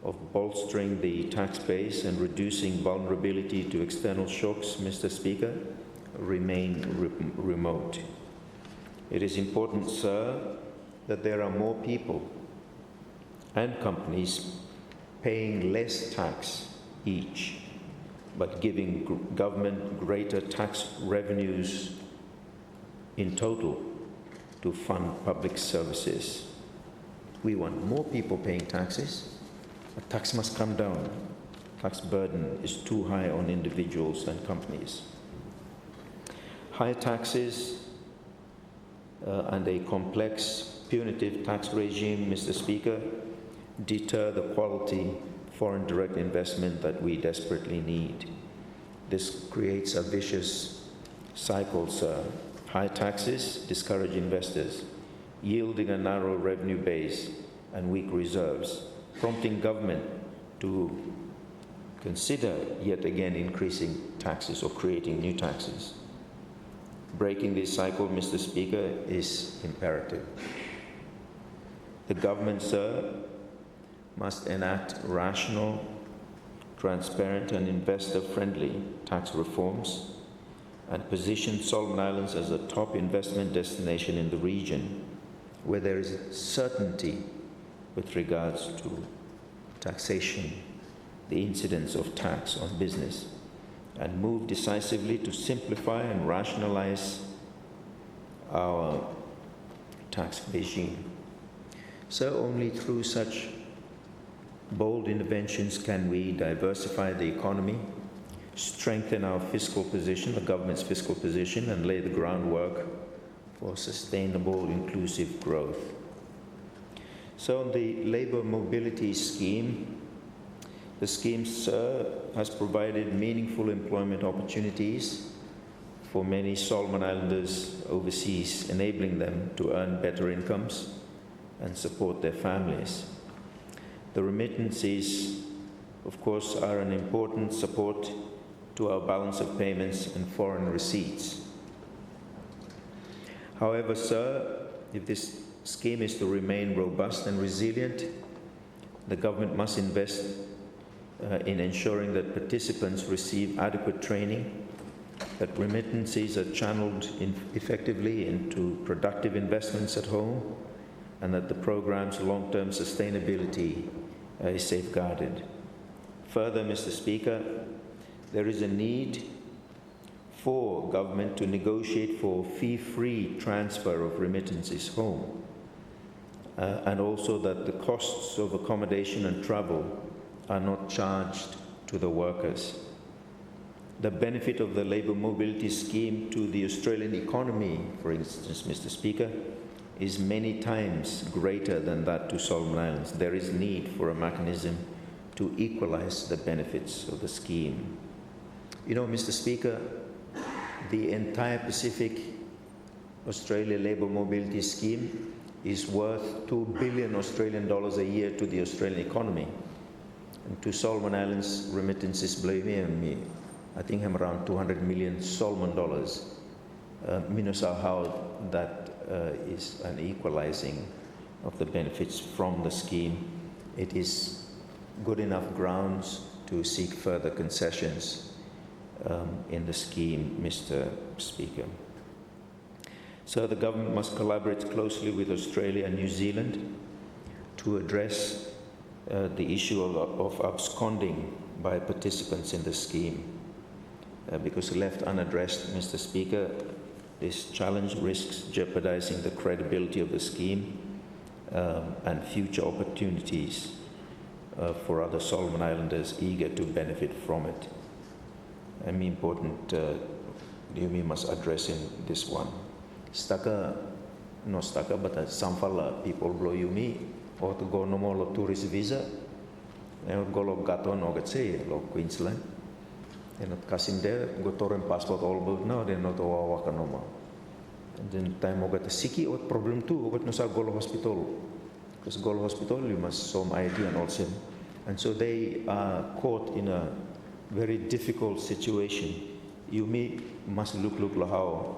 of bolstering the tax base and reducing vulnerability to external shocks, Mr. Speaker, remain remote. It is important, sir, that there are more people and companies paying less tax each, but giving government greater tax revenues in total to fund public services. We want more people paying taxes. The tax must come down. Tax burden is too high on individuals and companies. High taxes and a complex punitive tax regime, Mr. Speaker, deter the quality foreign direct investment that we desperately need. This creates a vicious cycle, sir. High taxes discourage investors, yielding a narrow revenue base and weak reserves, prompting government to consider yet again increasing taxes or creating new taxes. Breaking this cycle, Mr. Speaker, is imperative. The government, sir, must enact rational, transparent, and investor-friendly tax reforms and position Solomon Islands as a top investment destination in the region where there is certainty with regards to taxation, the incidence of tax on business, and move decisively to simplify and rationalize our tax regime. So only through such bold interventions can we diversify the economy, strengthen our fiscal position, the government's fiscal position, and lay the groundwork for sustainable, inclusive growth. So on the labor mobility scheme, the scheme, sir, has provided meaningful employment opportunities for many Solomon Islanders overseas, enabling them to earn better incomes and support their families. The remittances, of course, are an important support to our balance of payments and foreign receipts. However, sir, if this scheme is to remain robust and resilient, the government must invest in ensuring that participants receive adequate training, that remittances are channeled effectively into productive investments at home, and that the program's long-term sustainability is safeguarded. Further, Mr. Speaker, there is a need for government to negotiate for fee-free transfer of remittances home, and also that the costs of accommodation and travel are not charged to the workers. The benefit of the labour mobility scheme to the Australian economy, for instance, Mr. Speaker, is many times greater than that to Solomon Islands. There is need for a mechanism to equalize the benefits of the scheme. You know, Mr. Speaker, the entire Pacific Australia labour mobility scheme is worth $2 billion Australian dollars a year to the Australian economy. And to Solomon Islands, remittances believe me, I think I'm around 200 million Solomon dollars. Minusau how that is an equalizing of the benefits from the scheme. It is good enough grounds to seek further concessions in the scheme, Mr. Speaker. So the government must collaborate closely with Australia and New Zealand to address the issue of absconding by participants in the scheme. Because left unaddressed, Mr. Speaker, this challenge risks jeopardizing the credibility of the scheme and future opportunities for other Solomon Islanders eager to benefit from it. I mean, important, we must address in this one. Staka, no staka, but samfala people blow you me, or to go no more tourist visa, and go lo gaton or get say, lo Queensland. And not kasim there, go torrent passport all about now, they're not all waka no more. And then time o get a siki or problem too, but no sa go hospital. Because go hospital, you must some ID and also. And so they are caught in a very difficult situation. You must look how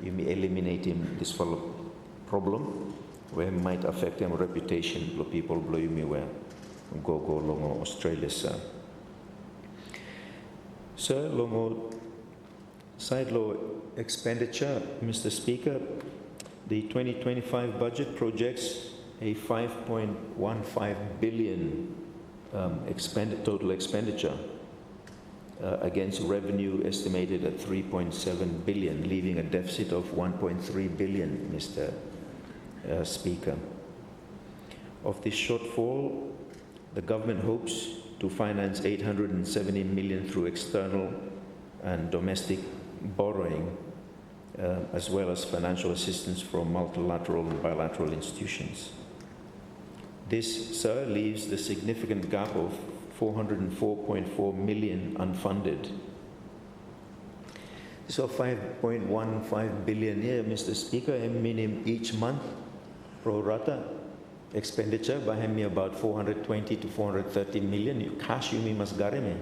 you may eliminating this problem where it might affect their reputation. People blow you me where go along Australia, sir. Sir, longo side law expenditure, Mr. Speaker, the 2025 budget projects a 5.15 billion total expenditure against revenue estimated at 3.7 billion, leaving a deficit of 1.3 billion, Mr. Speaker. Of this shortfall, the government hopes to finance 870 million through external and domestic borrowing, as well as financial assistance from multilateral and bilateral institutions. This, sir, leaves the significant gap of 404.4 million unfunded. So 5.15 billion here, Mr. Speaker, meaning each month, pro rata expenditure by me about 420 to 430 million. You cash you must gare me.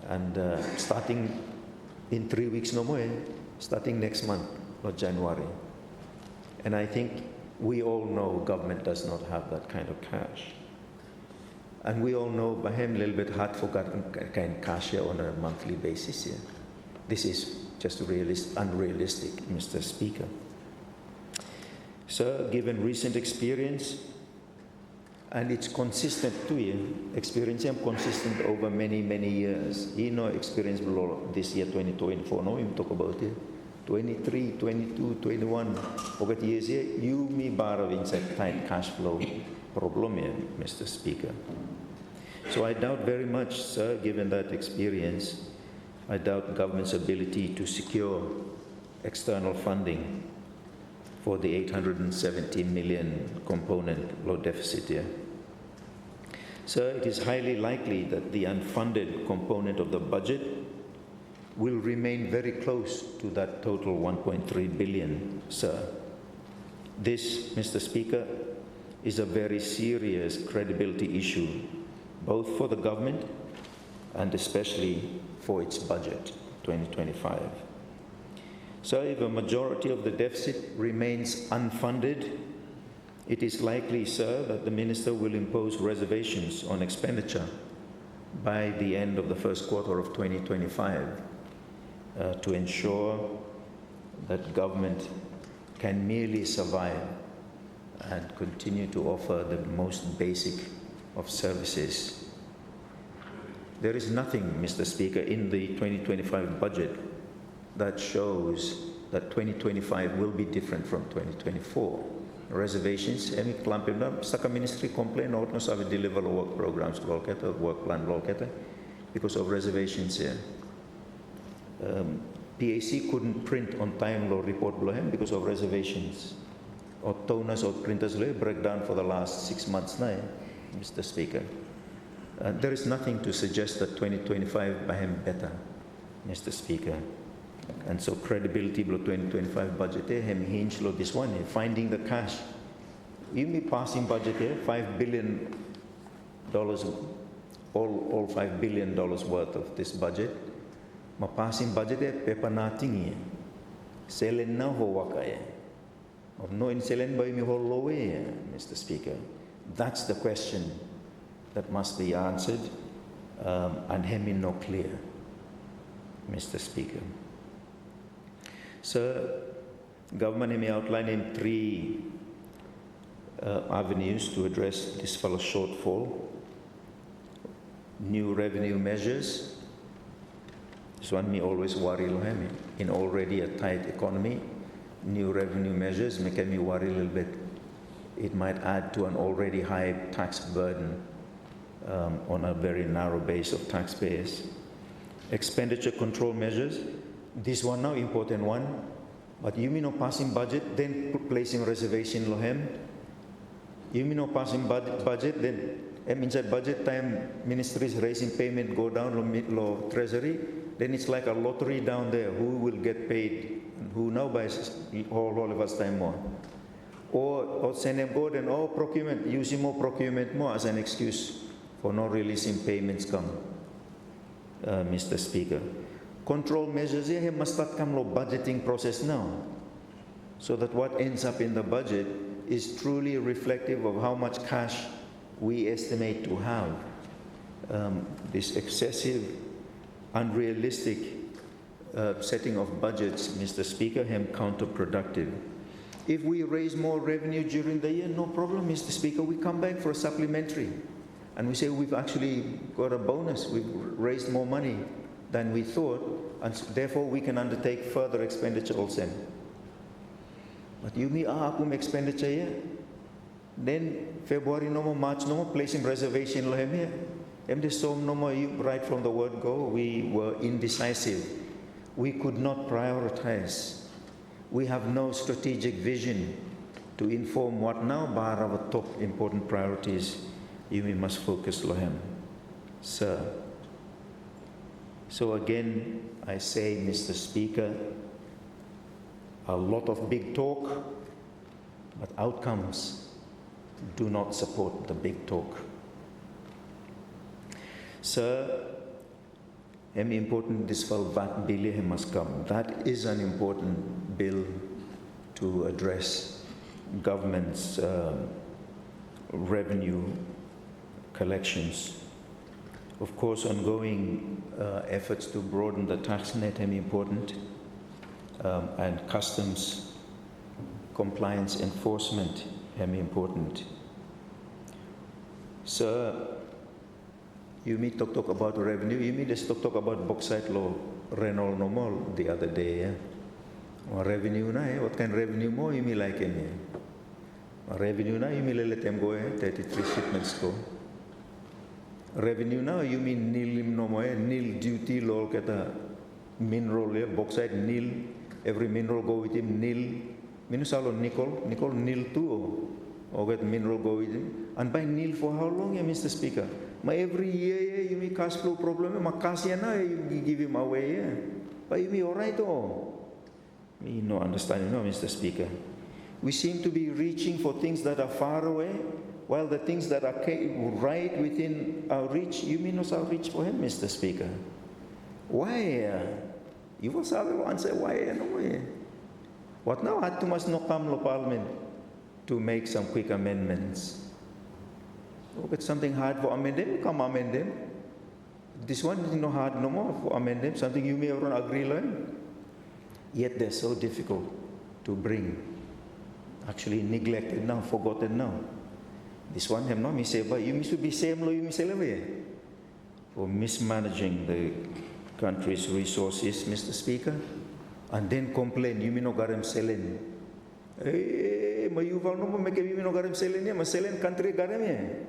And starting in 3 weeks no more, starting next month, not January. And I think we all know government does not have that kind of cash. And we all know by him a little bit hard for kind of cash here on a monthly basis here. This is just unrealistic, Mr. Speaker. Sir, given recent experience, and it's consistent too, experience I'm consistent over many years. You know, experience below this year 2024, no, we talk about it. 23, 22, 21, over years here, you me borrow inside tight cash flow problem here, Mr. Speaker. So I doubt very much, sir, given that experience, I doubt government's ability to secure external funding for the 870 million component low deficit here. Sir, it is highly likely that the unfunded component of the budget will remain very close to that total 1.3 billion, sir. This, Mr. Speaker, is a very serious credibility issue, both for the government and especially for its budget, 2025. So if a majority of the deficit remains unfunded, it is likely, sir, that the minister will impose reservations on expenditure by the end of the first quarter of 2025 to ensure that government can merely survive and continue to offer the most basic of services. There is nothing, Mr. Speaker, in the 2025 budget that shows that 2025 will be different from 2024. Reservations, any clump Saka Ministry complain or no sabe deliver work programs work plan because of reservations here. PAC couldn't print on time law report because of reservations. Or toners or printers break down for the last 6 months now, Mr. Speaker. There is nothing to suggest that 2025 by him better, Mr. Speaker. And so credibility below 2025 budget him hinge lo this one finding the cash. Even passing budget here, $5 billion all $5 billion worth of this budget. Passing budget pepa nating selen na ho waka of no in selen by mi hollow Mr. Speaker. That's the question that must be answered, and hemi no clear, Mr. Speaker. So, government may outline in 3 avenues to address this fellow shortfall. New revenue measures. This one me always worry in already a tight economy. New revenue measures make me worry a little bit. It might add to an already high tax burden on a very narrow base of taxpayers. Expenditure control measures. This one now important one. But you mean no passing budget, then placing reservation lohem. You mean no passing budget, then inside budget time ministries raising payment go down lo treasury, then it's like a lottery down there. Who will get paid? Who now buys all of us time more? Or send them go then procurement, using more procurement more as an excuse for not releasing payments come, Mr. Speaker. Control measures here must start come lo budgeting process now, so that what ends up in the budget is truly reflective of how much cash we estimate to have. This excessive, unrealistic setting of budgets, Mr. Speaker, is counterproductive. If we raise more revenue during the year, no problem, Mr. Speaker. We come back for a supplementary, and we say we've actually got a bonus. We've raised more money than we thought, and therefore we can undertake further expenditure also. But you mean expenditure here? Then February no more, March no more, placing reservation lohem here. No more, right from the word go, we were indecisive. We could not prioritize. We have no strategic vision to inform what now bar our top important priorities. You must focus lohem, sir. So again, I say, Mr. Speaker, a lot of big talk, but outcomes do not support the big talk. Sir, important this VAT bill must come. That is an important bill to address government's revenue collections. Of course, ongoing efforts to broaden the tax net are important, and customs compliance enforcement are important. Sir, you may talk about revenue, you may just talk about bauxite law, renol no more the other day. Revenue na, what kind of revenue more you may like any? Revenue na, you may let them go, 33 shipments go. Revenue now, you mean nil no more, nil duty law kata mineral bauxite nil, every mineral go with him nil. Minusalo nickel nil too, or get mineral go with him. And by nil for how long, Mr. Speaker? Every year you mean cash flow problem, na you give him away. But you mean alright Me no understanding, no, Mr. Speaker. We seem to be reaching for things that are far away, while the things that are right within our reach, you mean not our reach for him, Mr. Speaker. Why? You was able to answer why no way. What now? Had to must not come to Parliament to make some quick amendments. If it's something hard for amend them, come amend them. This one is not hard no more for amend them. Something you may everyone agree on. Yet they're so difficult to bring. Actually neglected now, forgotten now. This one have not me say, but you should be same law, you may say for mismanaging the country's resources, Mr. Speaker, and then complain, you may not got him selling. You no got him selling, ma selling country got him.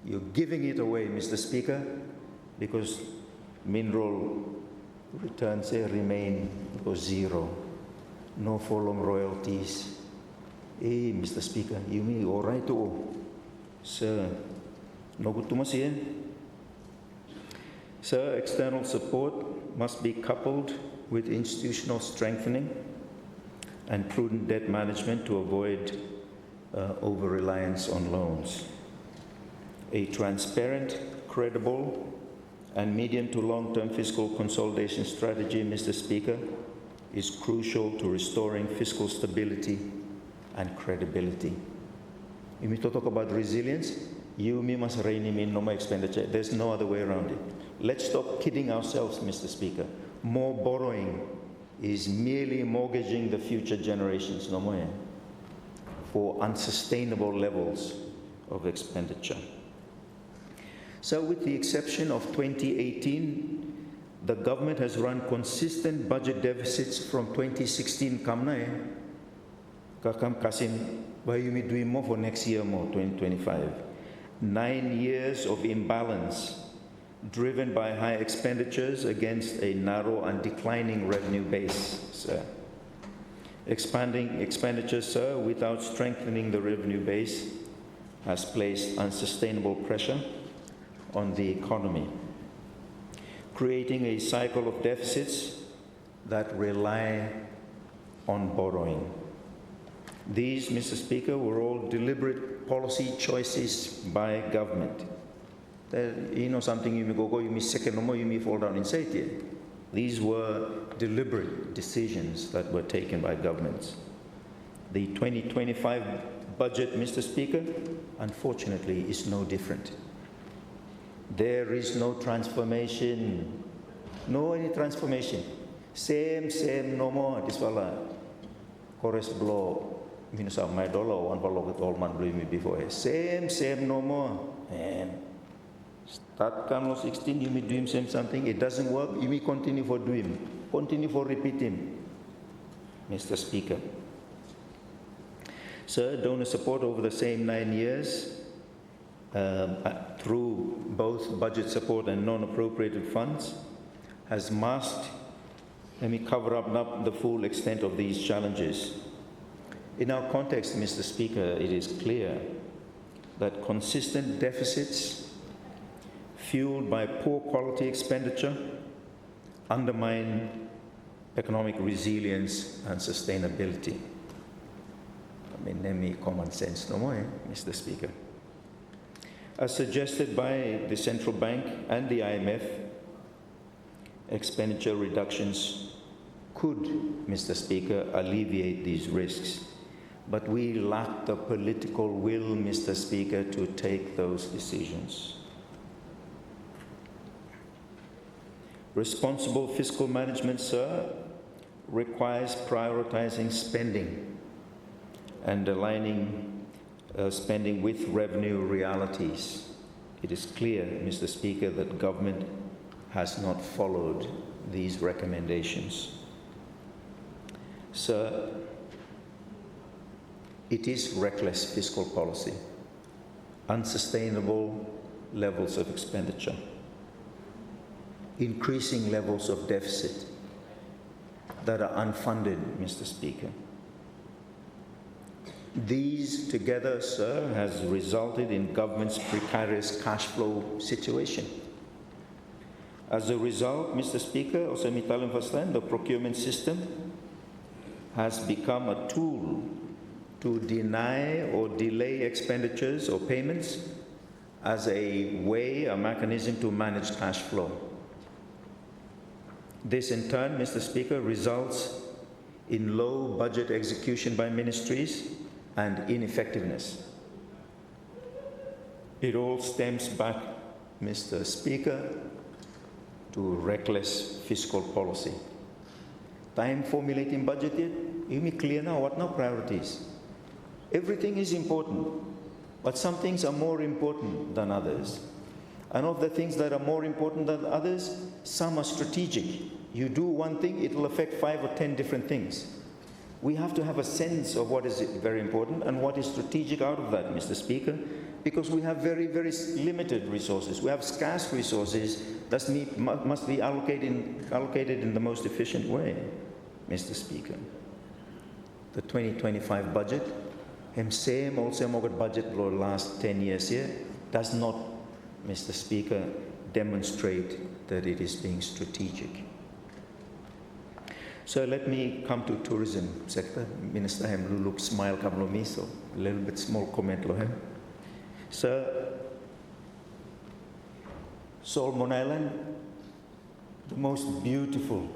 You're giving it away, Mr. Speaker, because mineral returns remain zero. No following royalties. Mr. Speaker, you mean all right to Sir, no good to me. Sir, external support must be coupled with institutional strengthening and prudent debt management to avoid over-reliance on loans. A transparent, credible, and medium to long-term fiscal consolidation strategy, Mr. Speaker, is crucial to restoring fiscal stability and credibility. If we talk about resilience, you must rein in no more expenditure. There's no other way around it. Let's stop kidding ourselves, Mr. Speaker. More borrowing is merely mortgaging the future generations, no more, for unsustainable levels of expenditure. So with the exception of 2018, the government has run consistent budget deficits from 2016 kakam kasin bayumi doing more for next year more 2025. 9 years of imbalance driven by high expenditures against a narrow and declining revenue base, sir. Expanding expenditures, sir, without strengthening the revenue base has placed unsustainable pressure on the economy, creating a cycle of deficits that rely on borrowing. These, Mr. Speaker, were all deliberate policy choices by government. You know something, you may go, you may second no more, you may fall down in safety. These were deliberate decisions that were taken by governments. The 2025 budget, Mr. Speaker, unfortunately is no different. There is no transformation, no any transformation. Same, no more. This fella, chorus blow, minus of my dollar, one follow with all man blew me before. Same, no more. And start Carlo 16, you may do him same something. It doesn't work, you may continue for do him. Continue for repeat him. Mr. Speaker. Sir, donor support over the same 9 years through both budget support and non-appropriated funds has masked, let me cover up the full extent of these challenges. In our context, Mr. Speaker, it is clear that consistent deficits fueled by poor quality expenditure undermine economic resilience and sustainability. I mean, let me common sense no more, Mr. Speaker. As suggested by the central bank and the IMF, expenditure reductions could, Mr. Speaker, alleviate these risks. But we lack the political will, Mr. Speaker, to take those decisions. Responsible fiscal management, sir, requires prioritizing spending and aligning spending with revenue realities. It is clear, Mr. Speaker, that government has not followed these recommendations. Sir, it is reckless fiscal policy, unsustainable levels of expenditure, increasing levels of deficit that are unfunded, Mr. Speaker. These together, sir, has resulted in government's precarious cash flow situation. As a result, Mr. Speaker, the procurement system has become a tool to deny or delay expenditures or payments as a mechanism to manage cash flow. This in turn, Mr. Speaker, results in low budget execution by ministries and ineffectiveness. It all stems back, Mr. Speaker, to reckless fiscal policy. Time formulating budget yet? You make clear now what now priorities. Everything is important, but some things are more important than others. And of the things that are more important than others, some are strategic. You do one thing, it will affect 5 or 10 different things. We have to have a sense of what is very important and what is strategic out of that, Mr. Speaker, because we have very, very limited resources. We have scarce resources that must be allocated in the most efficient way, Mr. Speaker. The 2025 budget, same budget for the last 10 years here, does not, Mr. Speaker, demonstrate that it is being strategic. So let me come to tourism sector. Minister Hem look smile come me, so a little bit small comment lo him. So Solomon Island, the most beautiful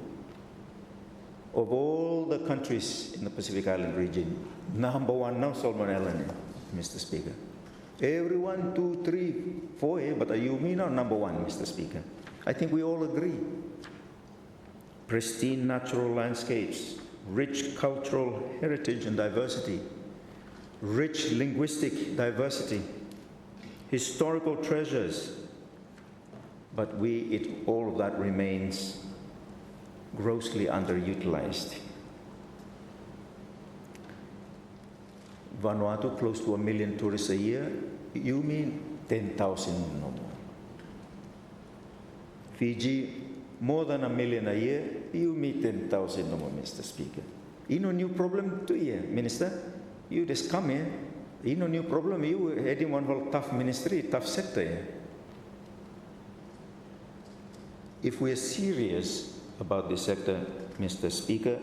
of all the countries in the Pacific Island region. Number one now, Solomon Island, Mr. Speaker. Every 1, 2, 3, 4, but you mean now number one, Mr. Speaker. I think we all agree. Pristine natural landscapes, rich cultural heritage and diversity, rich linguistic diversity, historical treasures, but all of that remains grossly underutilized. Vanuatu, close to 1 million tourists a year. You mean 10,000 no more. Fiji, more than 1 million a year. You mean 10,000 no more, Mr. Speaker. You know new problem too here, Minister. You just come here. You know new problem. You heading one whole tough ministry, tough sector here. If we are serious about this sector, Mr. Speaker,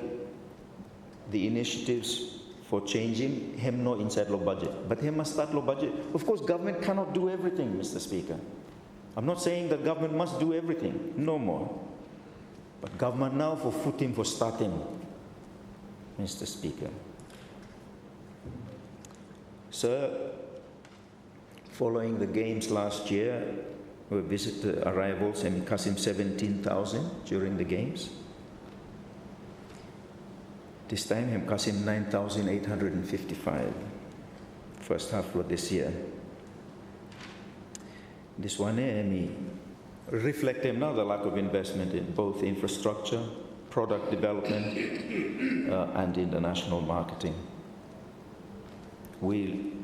the initiatives for changing hem no inside law budget, but hem must start law budget. Of course, government cannot do everything, Mr. Speaker. I'm not saying that government must do everything, no more. But government now for footing for starting, Mr. Speaker. Sir, following the games last year, we visited arrivals and Kasim 17,000 during the games. This time, Hem Kasim 9,855, first half of this year. This one, reflect now the lack of investment in both infrastructure, product development, and international marketing. We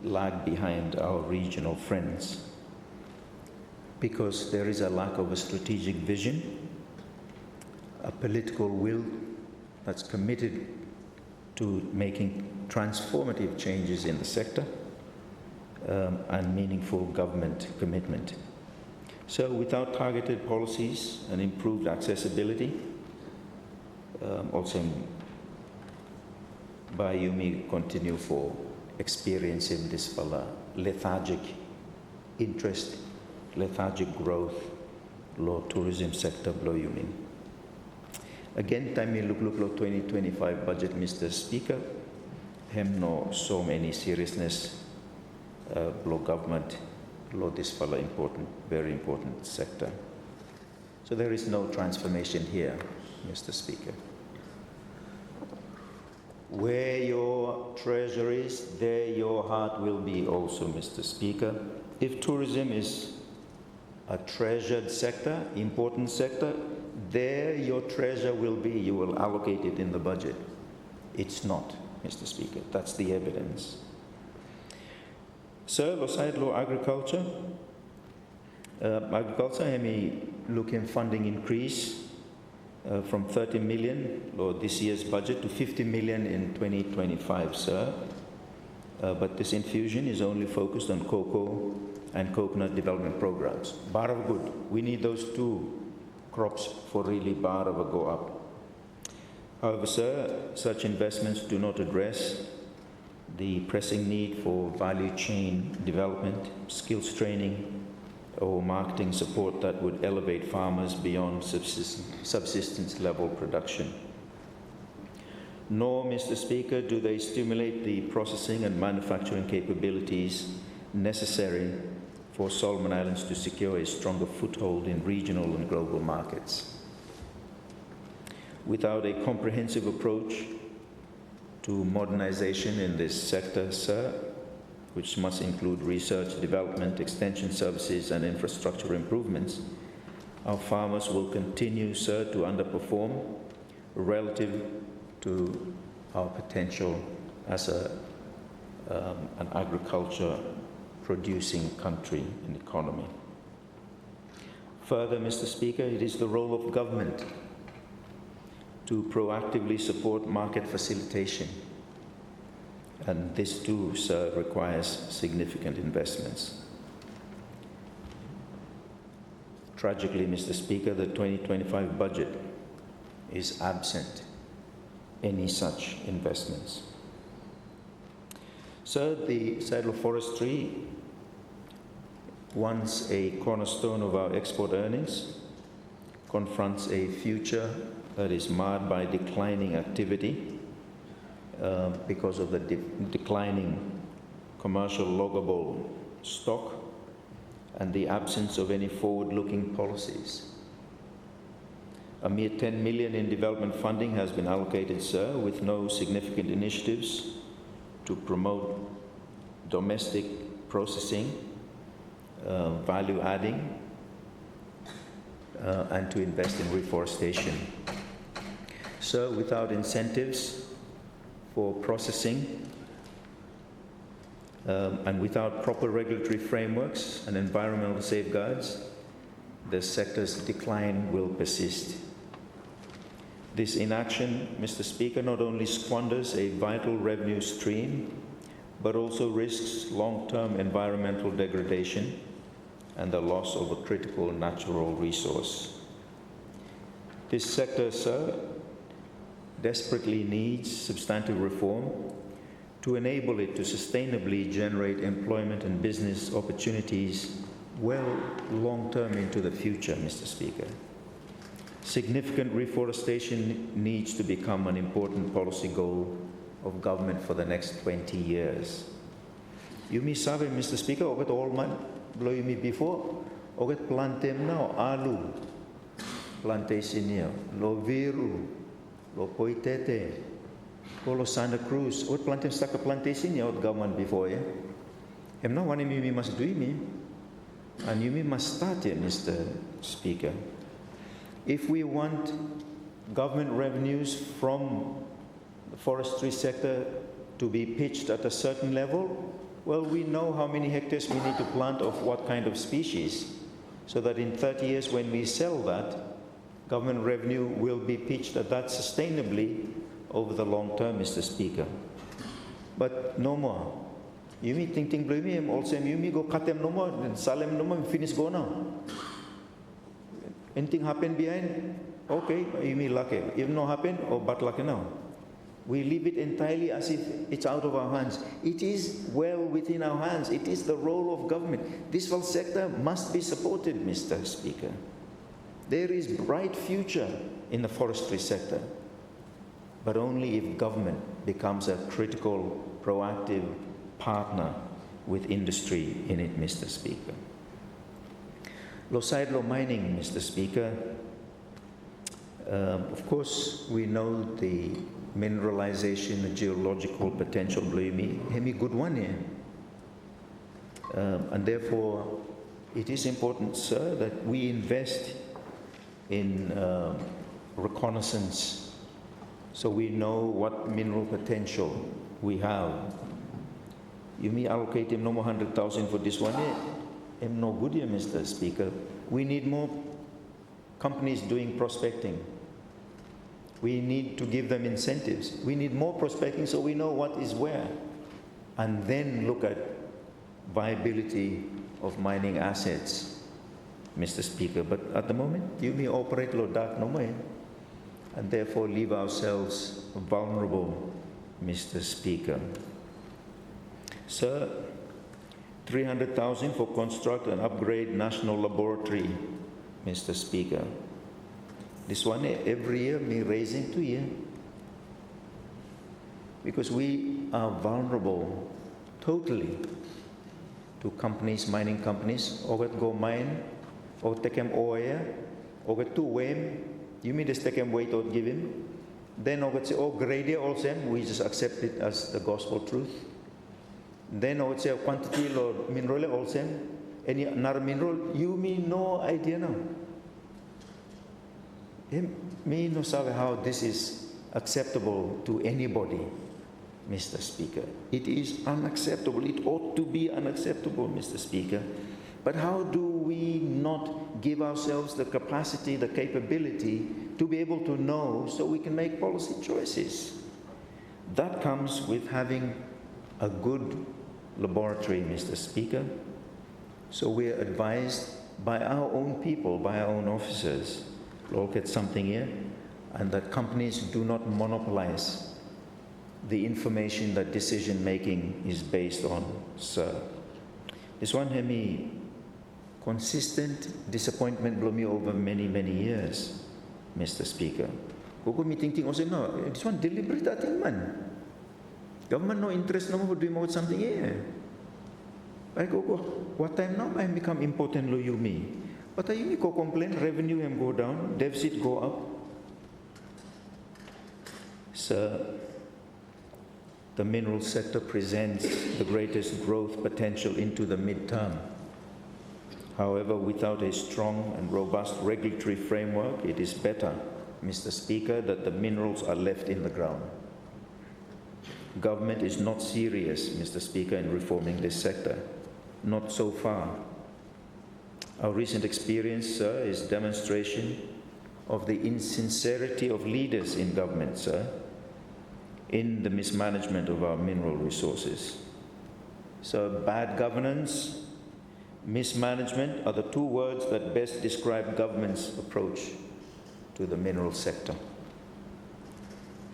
lag behind our regional friends because there is a lack of a strategic vision, a political will that's committed to making transformative changes in the sector, and meaningful government commitment. So without targeted policies and improved accessibility, also Bayumi continue for experiencing this lethargic interest, lethargic growth, low tourism sector below Yumi. Again, time we look 2025 budget, Mr. Speaker, hem no so many seriousness below government, below this important, very important sector. So there is no transformation here, Mr. Speaker. Where your treasure is, there your heart will be also, Mr. Speaker. If tourism is a treasured sector, important sector, there your treasure will be. You will allocate it in the budget. It's not, Mr. Speaker. That's the evidence. Sir, beside law agriculture, hemi looking funding increase from 30 million, or this year's budget, to 50 million in 2025, sir. But this infusion is only focused on cocoa and coconut development programs. Bar of good. We need those two crops for really bar of a go up. However, sir, such investments do not address the pressing need for value chain development, skills training, or marketing support that would elevate farmers beyond subsistence level production. Nor, Mr. Speaker, do they stimulate the processing and manufacturing capabilities necessary for Solomon Islands to secure a stronger foothold in regional and global markets. Without a comprehensive approach to modernization in this sector, sir, which must include research, development, extension services, and infrastructure improvements, our farmers will continue, sir, to underperform relative to our potential as an agriculture-producing country and economy. Further, Mr. Speaker, it is the role of government to proactively support market facilitation. And this too, sir, requires significant investments. Tragically, Mr. Speaker, the 2025 budget is absent any such investments. Sir, the side of forestry once a cornerstone of our export earnings, confronts a future that is marred by declining activity because of the declining commercial loggable stock and the absence of any forward-looking policies. A mere 10 million in development funding has been allocated, sir, with no significant initiatives to promote domestic processing, value adding, and to invest in reforestation. So without incentives for processing and without proper regulatory frameworks and environmental safeguards, the sector's decline will persist. This inaction, Mr. Speaker, not only squanders a vital revenue stream, but also risks long-term environmental degradation and the loss of a critical natural resource. This sector, sir, desperately needs substantive reform to enable it to sustainably generate employment and business opportunities well long-term into the future, Mr. Speaker. Significant reforestation needs to become an important policy goal of government for the next 20 years. Yumi sabe, Mr. Speaker, ogat all man blow yumi before, ogat plantem now, alu, plantation here, lo viru, lo poitete, lo Santa Cruz, ogat plantem staka plantation here, ogat government before, yeah? Em now one yumi must do me, and yumi must start here, Mr. Speaker. If we want government revenues from the forestry sector to be pitched at a certain level, well, we know how many hectares we need to plant of what kind of species, so that in 30 years when we sell that, government revenue will be pitched at that sustainably over the long term, Mr. Speaker. But no more. You me think blue me, also you me go cut them no more, and salem no more, finish go now. Anything happen behind? Okay, you mean lucky. If no happen, oh, but lucky now. We leave it entirely as if it's out of our hands. It is well within our hands. It is the role of government. This whole sector must be supported, Mr. Speaker. There is bright future in the forestry sector, but only if government becomes a critical, proactive partner with industry in it, Mr. Speaker. Lo side lo mining, Mr. Speaker. Of course, we know the mineralization, the geological potential, believe me, hemi good one here. And therefore, it is important, sir, that we invest in reconnaissance so we know what mineral potential we have. You may allocate him no more 100,000 for this one. I'm no good here, Mr. Speaker. We need more companies doing prospecting. We need to give them incentives. We need more prospecting so we know what is where. And then look at viability of mining assets, Mr. Speaker. But at the moment, you may operate low dark no more, and therefore leave ourselves vulnerable, Mr. Speaker. Sir, 300,000 for construct and upgrade national laboratory, Mr. Speaker. This one every year me raising 2 years. Because we are vulnerable totally to companies, mining companies, or go mine, or take them oil, or to weigh, you mean just take them weight or give him. Then or say, oh, grade also, we just accept it as the gospel truth. Then I would say quantity or mineral also, any another mineral, you mean no idea now. Me no sabe how this is acceptable to anybody, Mr. Speaker. It is unacceptable. It ought to be unacceptable, Mr. Speaker. But how do we not give ourselves the capacity, the capability to be able to know so we can make policy choices? That comes with having a good laboratory, Mr. Speaker. So we are advised by our own people, by our own officers, look at something here, and that companies do not monopolize the information that decision making is based on, sir. This one here me consistent disappointment blow me over many, many years, Mr. Speaker. Koko meeting also no, this one deliberate thing man. Government no interest no more doing about something here. I go, what time now I become important lo you me. But I go complain, revenue am go down, deficit go up. Sir, the mineral sector presents the greatest growth potential into the midterm. However, without a strong and robust regulatory framework, it is better, Mr. Speaker, that the minerals are left in the ground. Government is not serious, Mr. Speaker, in reforming this sector. Not so far. Our recent experience, sir, is demonstration of the insincerity of leaders in government, sir, in the mismanagement of our mineral resources. So bad governance, mismanagement are the two words that best describe government's approach to the mineral sector.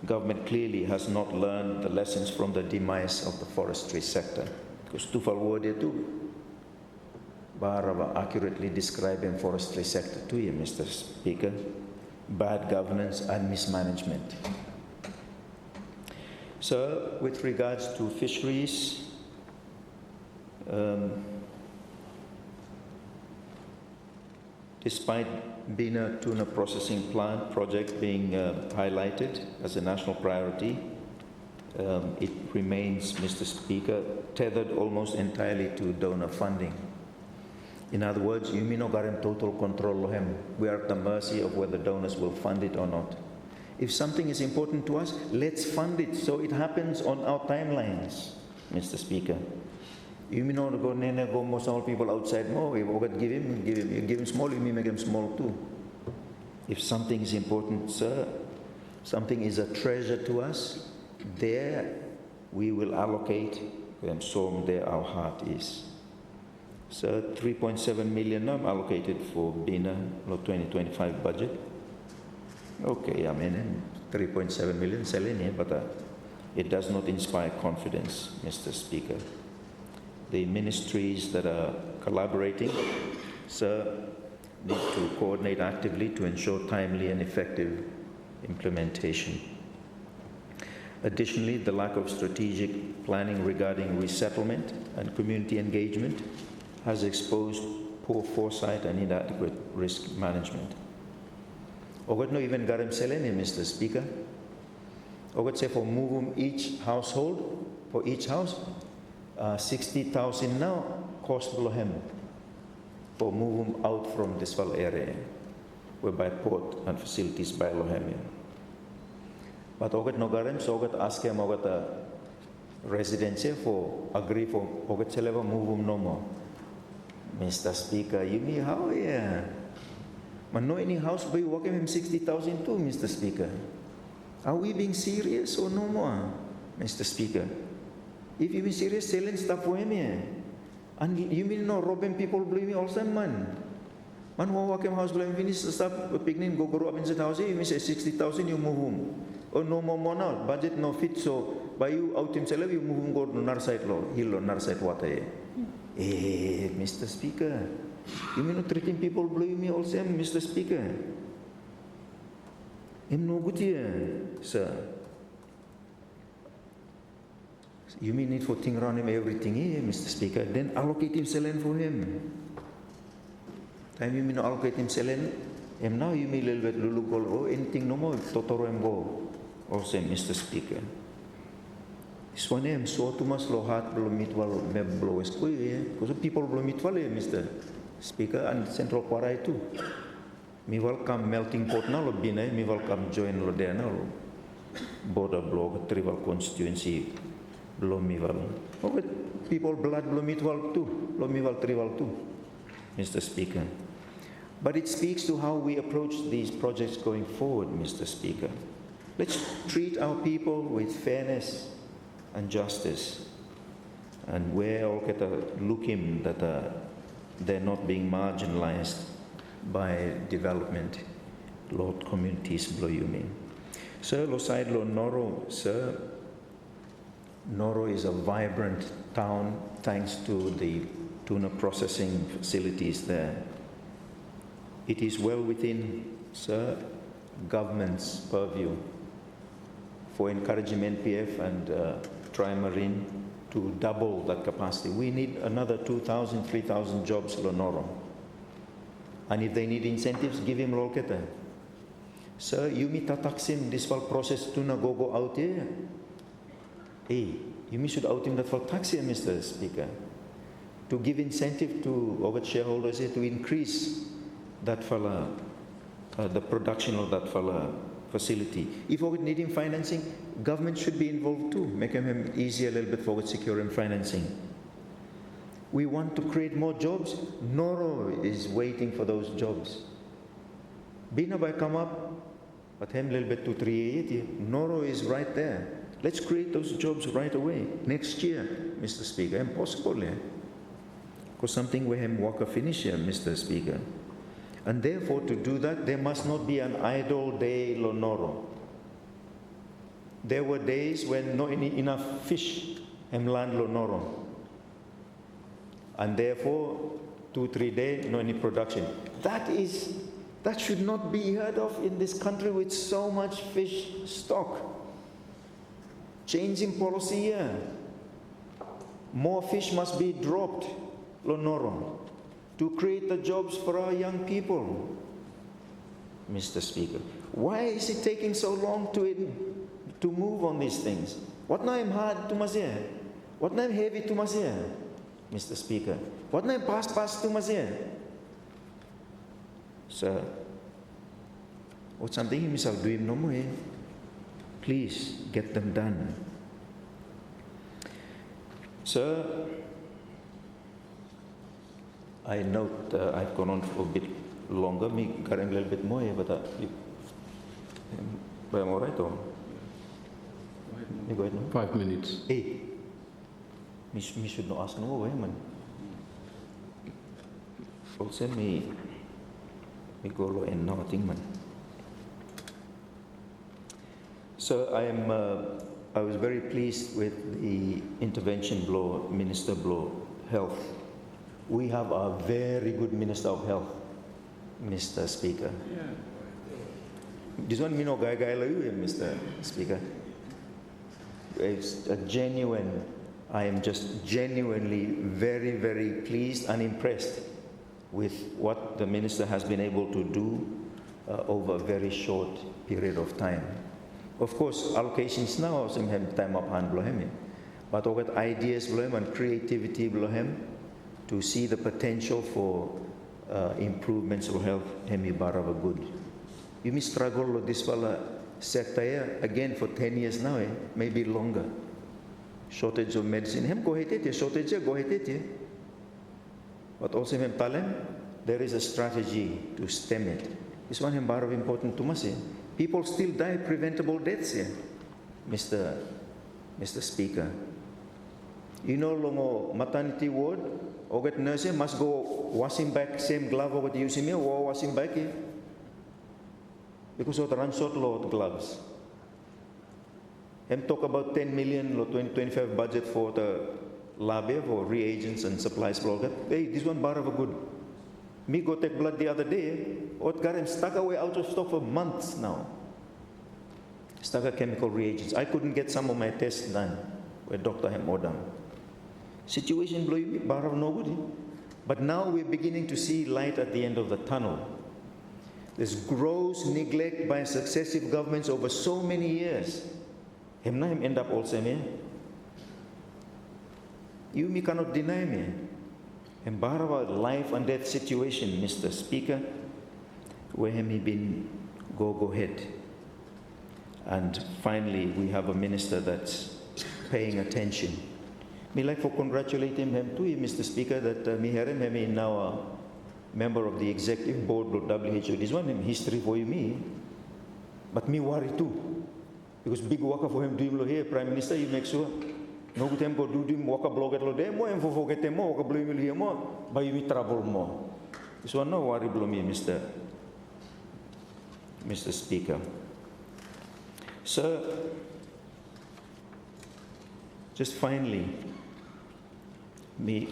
Government clearly has not learned the lessons from the demise of the forestry sector. Because tufal word itu, Baraba accurately describing forestry sector to you, Mr. Speaker. Bad governance and mismanagement. So, with regards to fisheries, despite Bina Tuna Processing Plant project being highlighted as a national priority, it remains, Mr. Speaker, tethered almost entirely to donor funding. In other words, you may not get total control of him. We are at the mercy of whether donors will fund it or not. If something is important to us, let's fund it so it happens on our timelines, Mr. Speaker. You may not go most all people outside more. If you give him. You give him small, you may make him small too. If something is important, sir, something is a treasure to us, there we will allocate, and so there our heart is. So 3.7 million now allocated for Bina 2025 budget. Okay, I mean 3.7 million selling here, but it does not inspire confidence, Mr. Speaker. The ministries that are collaborating, sir, need to coordinate actively to ensure timely and effective implementation. Additionally, the lack of strategic planning regarding resettlement and community engagement has exposed poor foresight and inadequate risk management. Ogot no even garam selene, Mr. Speaker. Ogot say for move each household, for each house, 60,000 now cost below him for move them out from this whole area, whereby port and facilities by Lohem. But ogot no garam, so ogot ask him ogot a residency for agree for ogot seleva move them no more. Mr. Speaker, you mean how? Yeah. But no any house by walking him 60,000 too, Mr. Speaker. Are we being serious or no more, Mr. Speaker? If you be serious, selling stuff for him, yeah. And you mean no robbing people blaming also, man. Man who walk him house blaming finish the stuff picnic go grow up in the house, you mean say 60,000 you move home. Or no more now, budget no fit, so by you out himself you move him go to north side law, hill or north side water. Eh, Mr. Speaker, you mean not treating people blame me also, Mr. Speaker? I'm no good here, sir. You mean need for thing around him everything here, Mr. Speaker? Then allocate him selling for him. Time you mean allocate him selling, him now you mean little bit lulu go, oh anything no more, totoro him go. Also, Mr. Speaker. This one am so too much low heart blow meet while me blow is quick, because people blow meet while, Mr. Speaker, and Central Kwarai too. Me welcome melting pot now, Bina, me welcome join Lodena, border block, tribal constituency, blow me well. Oh, people blood blow meet well too, blow me well tribal too, Mr. Speaker. But it speaks to how we approach these projects going forward, Mr. Speaker. Let's treat our people with fairness and justice, and where all get a look in that they're not being marginalized by development. Lord communities blow you mean. Sir, lo side lo Noro, sir, Noro is a vibrant town thanks to the tuna processing facilities there. It is well within, sir, government's purview for encouraging NPF and Trimarine to double that capacity. We need another 2,000, 3,000 jobs, Lonoro. And if they need incentives, give him loketa. Sir, you mi tataksim this fal process tuna go out here. Hey, you should out him that fal tax here, Mr. Speaker, to give incentive to our shareholders here to increase that fella, the production of that fella facility. If we need him financing, government should be involved too, make him easier a little bit for securing financing. We want to create more jobs. Noro is waiting for those jobs. Bina by come up, but him a little bit to 380. Noro is right there. Let's create those jobs right away. Next year, Mr. Speaker. Impossible, yeah? Because something we have work a finish here, Mr. Speaker. And therefore, to do that, there must not be an idle day, Lonoro. There were days when not enough fish in land, Lonoro. And therefore, 2-3 days, no any production. That should not be heard of in this country with so much fish stock. Changing policy here. More fish must be dropped, Lonoro, to create the jobs for our young people. Mr. Speaker, why is it taking so long to move on these things? What now I'm hard to mazia? What now I'm heavy to mazia? Mr. Speaker, what now I'm pass to mazia? Sir, what's something you miss out doing no more? Please get them done. Sir, I note I've gone on for a bit longer. Me got a little bit more, but I'm all right, or? You go ahead, no? 5 minutes. Hey, me should not ask no way, man. Also, me go low and nothing, man. So I was very pleased with the intervention blow, Minister Blow, Health. We have a very good Minister of Health, Mr. Speaker. Yeah. This one me no guy like you, Mr. Speaker. It's a genuine, I am just genuinely very, very pleased and impressed with what the Minister has been able to do over a very short period of time. Of course, allocations now some time up hand blow him, but over ideas blow him and creativity blow him to see the potential for improvements of health hemi barava good. You may struggle with this fella sector again for 10 years now, maybe longer. Shortage of medicine. Hem go ahead, shortage go ahead. But also him tell him there is a strategy to stem it. This one him barava important to us. People still die preventable deaths here, Mr. Speaker. You know, longo maternity ward, or get nurse must go washing back same glove over the using me or washing back here. Because of the run short load gloves. Hem talk about 10 million or 2025 budget for the lab for reagents and supplies. Hey, this one bar of a good. Me go take blood the other day, or got him stuck away out of stock for months now. Stuck chemical reagents. I couldn't get some of my tests done with Dr. Hemodam. Situation blow you, bar of nobody. But now we're beginning to see light at the end of the tunnel. There's gross neglect by successive governments over so many years. Him na him end up also me. You me cannot deny me. And Barawa life and death situation, Mr. Speaker, where have he been go ahead. And finally, we have a minister that's paying attention. Me like for congratulate him too, Mr. Speaker, that me hear him now a member of the executive board of WHO. This one history for me, but me worry too, because big work for him doing here, Prime Minister, you make sure. No good time go do them walk a blog at Lode, more and forget them more, walk a blue here more, but you will trouble more. This one no worry below me, Mr. Speaker. Sir, just finally, me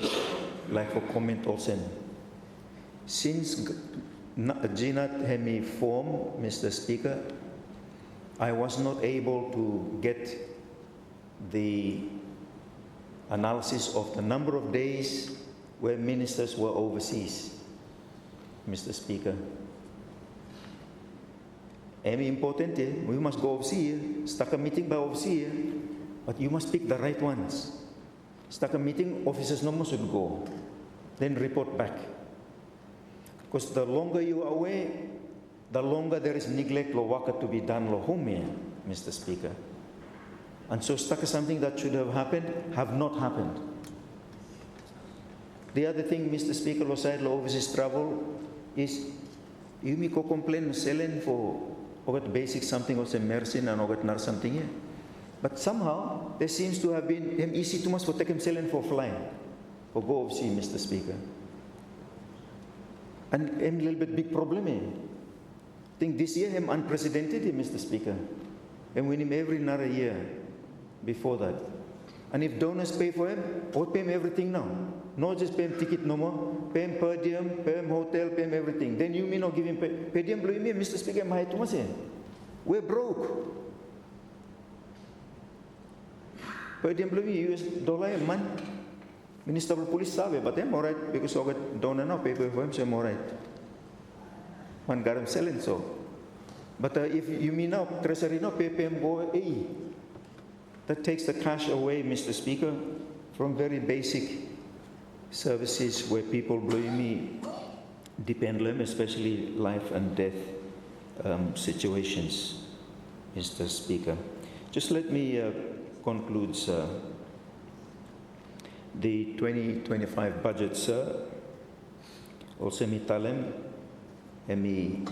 like for comment also. Since GNAT Hemi form, Mr. Speaker, I was not able to get the analysis of the number of days where ministers were overseas, Mr. Speaker. Emi important, we must go overseas, start a meeting by overseas, but you must pick the right ones. Start a meeting, officers no more should go, then report back. Because the longer you are away, the longer there is neglect lo waka to be done lo home, Mr. Speaker. And so stuck something that should have happened, have not happened. The other thing, Mr. Speaker, lo side lo overseas travel is you me ko complain selling for ogat basic something or some medicine and ogat nar something here. But somehow there seems to have been him easy too much for take him selling for flying. For go overseas, Mr. Speaker. And a little bit big problem. I think this year him unprecedented, Mr. Speaker. And win him every another year before that. And if donors pay for him, or pay him everything now. Not just pay him ticket no more, pay him per diem, pay him hotel, pay him everything. Then you may not give him per diem, blue me, Mr. Speaker, my too much. We're broke. Per diem blue me, US dollar a month. Minister of Police sabe, but I'm all right because I got donor now pay for him, so I'm all right. One got him selling so. But if you mean now, Treasury now pay him go, that takes the cash away, Mr. Speaker, from very basic services where people believe me depend on them, especially life and death situations, Mr. Speaker. Just let me conclude, sir. The 2025 budget, sir, also me talem, and me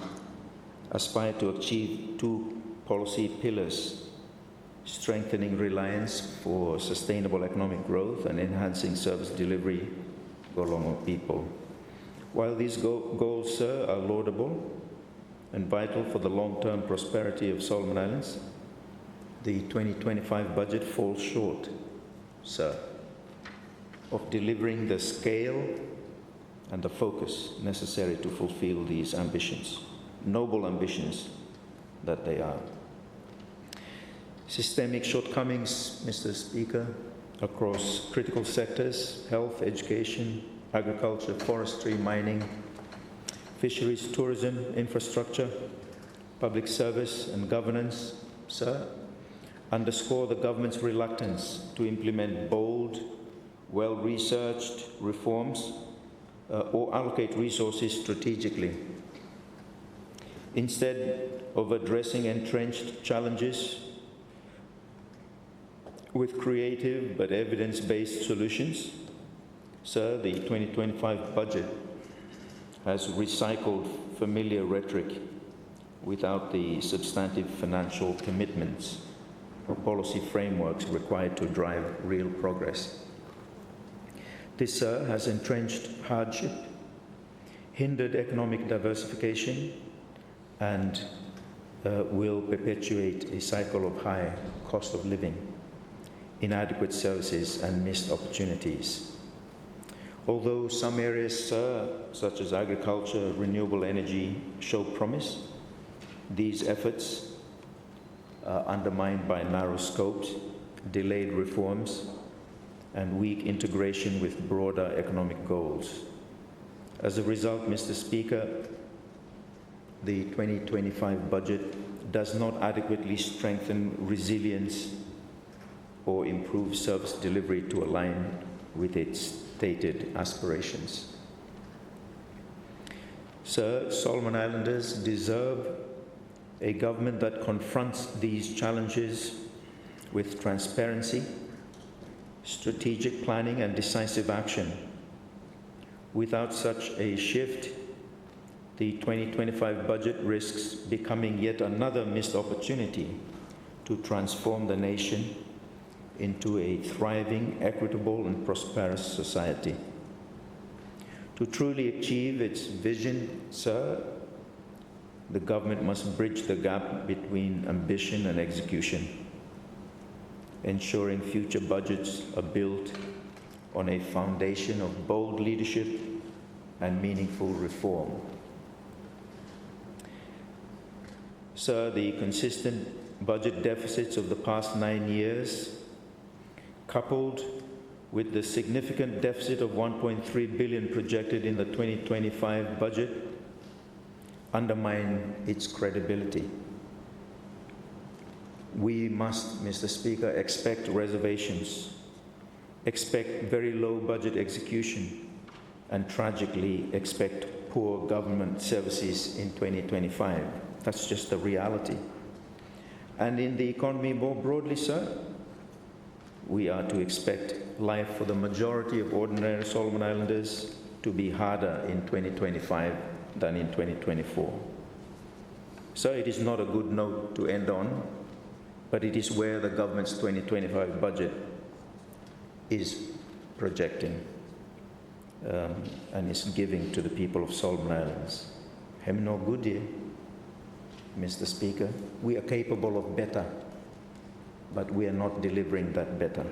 aspire to achieve two policy pillars: strengthening reliance for sustainable economic growth and enhancing service delivery for Longo people. While these goals, sir, are laudable and vital for the long-term prosperity of Solomon Islands, the 2025 budget falls short, sir, of delivering the scale and the focus necessary to fulfill these ambitions, noble ambitions that they are. Systemic shortcomings, Mr. Speaker, across critical sectors: health, education, agriculture, forestry, mining, fisheries, tourism, infrastructure, public service and governance, sir, underscore the government's reluctance to implement bold, well-researched reforms or allocate resources strategically. Instead of addressing entrenched challenges with creative but evidence-based solutions, sir, the 2025 budget has recycled familiar rhetoric without the substantive financial commitments or policy frameworks required to drive real progress. This, sir, has entrenched hardship, hindered economic diversification, and will perpetuate a cycle of high cost of living, inadequate services, and missed opportunities. Although some areas, sir, such as agriculture, renewable energy, show promise, these efforts are undermined by narrow scopes, delayed reforms, and weak integration with broader economic goals. As a result, Mr. Speaker, the 2025 budget does not adequately strengthen resilience or improve service delivery to align with its stated aspirations. Sir, Solomon Islanders deserve a government that confronts these challenges with transparency, strategic planning, and decisive action. Without such a shift, the 2025 budget risks becoming yet another missed opportunity to transform the nation into a thriving, equitable, and prosperous society. To truly achieve its vision, sir, the government must bridge the gap between ambition and execution, ensuring future budgets are built on a foundation of bold leadership and meaningful reform. Sir, the consistent budget deficits of the past 9 years, coupled with the significant deficit of 1.3 billion projected in the 2025 budget, undermine its credibility. We must, Mr. Speaker, expect reservations, expect very low budget execution, and tragically expect poor government services in 2025. That's just the reality. And in the economy more broadly, sir, we are to expect life for the majority of ordinary Solomon Islanders to be harder in 2025 than in 2024. So it is not a good note to end on, but it is where the government's 2025 budget is projecting and is giving to the people of Solomon Islands. Hem no good here, Mr. Speaker. We are capable of better, but we are not delivering that better.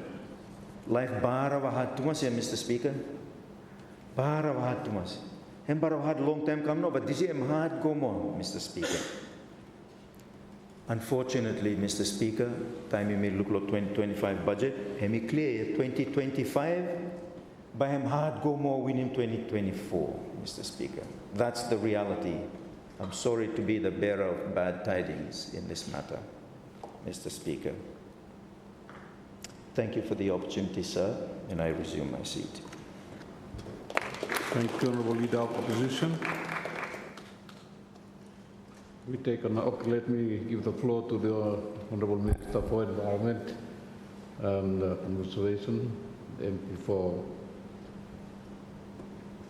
Life bara wahat tumas ya, Mr. Speaker. Bara wahat tumas. Hem bara wahat long time come no, but this is hard go more, Mr. Speaker. Unfortunately, Mr. Speaker, time you may look at 2025 budget, hemi clear 2025, by him hard go more winning 2024, Mr. Speaker. That's the reality. I'm sorry to be the bearer of bad tidings in this matter, Mr. Speaker. Thank you for the opportunity, sir, and I resume my seat. Thank you, Honourable Leader of Opposition. Let me give the floor to the Honourable Minister for Environment and Conservation, MP for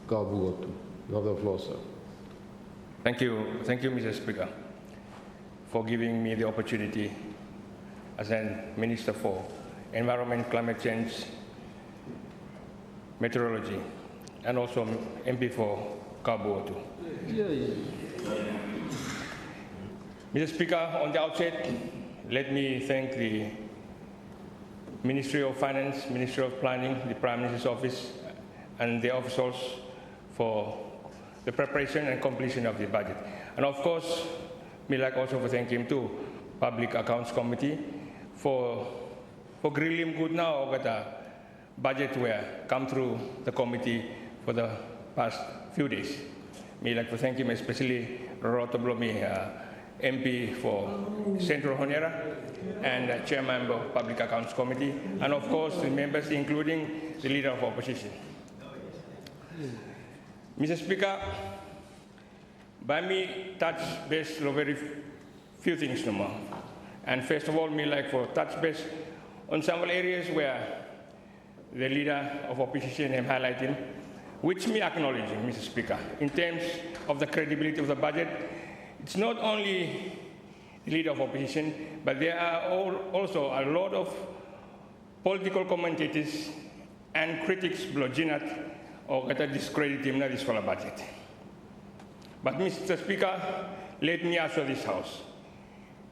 Kabuotu. You have the floor, sir. Thank you, Mr. Speaker, for giving me the opportunity as a Minister for Environment, Climate Change, Meteorology, and also MP for Kabuotu. Mr. Speaker, on the outset, let me thank the Ministry of Finance, Ministry of Planning, the Prime Minister's Office, and the officials for the preparation and completion of the budget. And of course, me like also to thank him too, Public Accounts Committee, for grilling good now that the budget were come through the committee for the past few days. Me like to thank him, especially Roto Blomi, MP for Central Honera and Chairman of Public Accounts Committee, and of course the members including the Leader of Opposition. Mr. Speaker, by me touch base on very few things no more. And first of all, me like for touch base on several areas where the Leader of Opposition am highlighting, which me acknowledging, Mr. Speaker, in terms of the credibility of the budget. It's not only the Leader of Opposition, but there are also a lot of political commentators and critics bloginat or discredit him in this budget. But Mr. Speaker, let me assure this House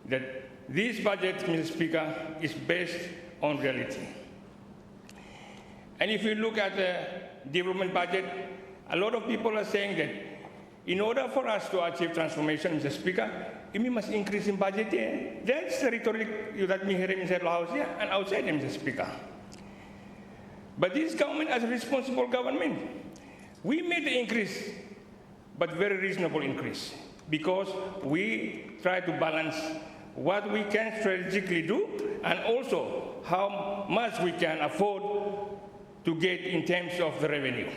that this budget, Mr. Speaker, is based on reality. And if you look at the development budget, a lot of people are saying that in order for us to achieve transformation, Mr. Speaker, we must increase in budget here. That's the rhetoric that we hear inside the House here and outside, Mr. Speaker. But this government, as a responsible government, we made the increase, but very reasonable increase, because we try to balance what we can strategically do and also how much we can afford to get in terms of the revenue.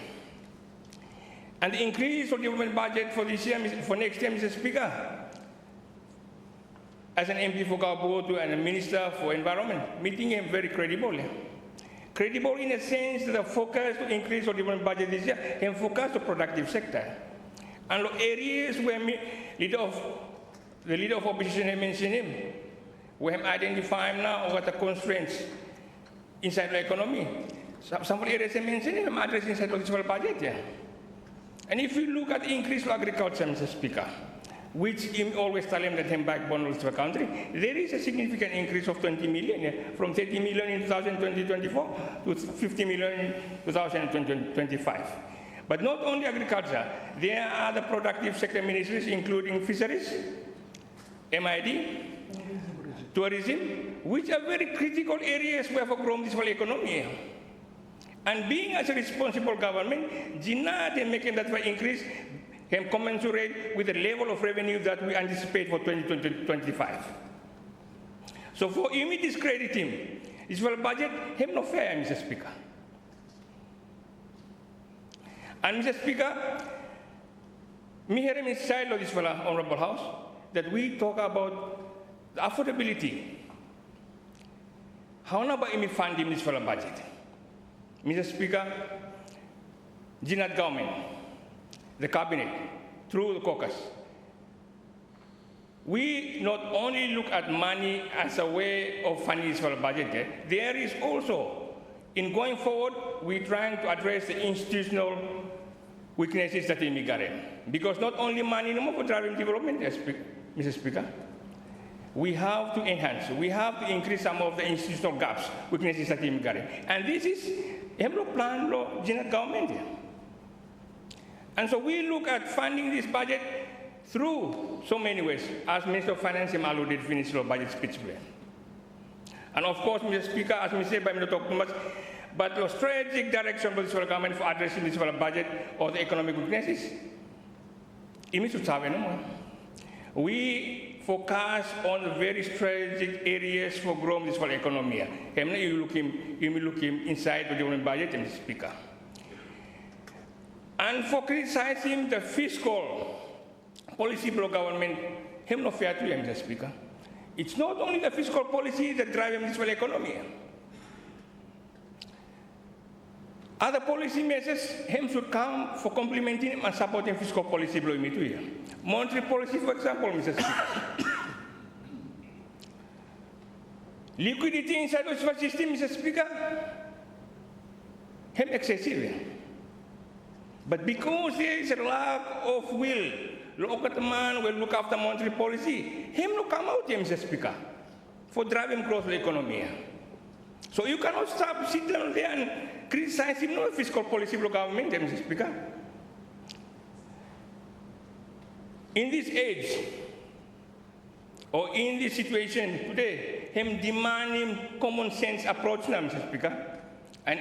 And the increase of development budget for this year, for next year, Mr. Speaker, as an MP for Kabuotu and a Minister for Environment, meeting him very credible. Credible in a sense that the focus to increase of development budget this year and focus the productive sector. And the areas where the Leader of Opposition has mentioned him, we have identified now what the constraints inside the economy. Some areas I mentioned him addressed inside the budget. Yeah. And if you look at the increase of agriculture, Mr. Speaker, which him always tell him that him backbone of the country, there is a significant increase of 20 million, from 30 million in 2024 to 50 million in 2025. But not only agriculture, there are other productive sector ministries, including fisheries, MID, tourism, which are very critical areas where for growing this whole economy. And being as a responsible government, Gina, they making that increase can commensurate with the level of revenue that we anticipate for 2025. So for him, discredit him. This whole budget, him no fair, Mr. Speaker. And Mr. Speaker, me hearing inside of this Honorable House that we talk about the affordability. How about him funding this budget? Mr. Speaker, Gina government, the cabinet, through the caucus, we not only look at money as a way of funding this budget, there is also, in going forward, we're trying to address the institutional weaknesses that we got in. Because not only money no more for driving development, Mr. Speaker, we have to enhance, we have to increase some of the institutional gaps, weaknesses that we got in. And this is a plan of Gina government. And so we look at funding this budget through so many ways, as Minister of Finance alluded in his budget speech. And of course, Mr. Speaker, as we said by Mr. Thomas, but the strategic direction for this government for addressing this budget or the economic weaknesses, we focus on the very strategic areas for growing this whole economy. You look him inside the government budget, Mr. Speaker. And for criticizing the fiscal policy block government, him not fair to him, Mr. Speaker. It's not only the fiscal policy that drives this whole economy. Other policy measures, him should come for complementing and supporting fiscal policy block here. Monetary policy, for example, Mr. Speaker. Liquidity inside the system, Mr. Speaker, him excessive. But because there is a lack of will, local man will look after monetary policy, him will come out here, Mr. Speaker, for driving growth of the economy. So you cannot stop, sit down there and criticize him, no fiscal policy of the government, Mr. Speaker. In this age, or in this situation today, him demanding common sense approach now, Mr. Speaker, and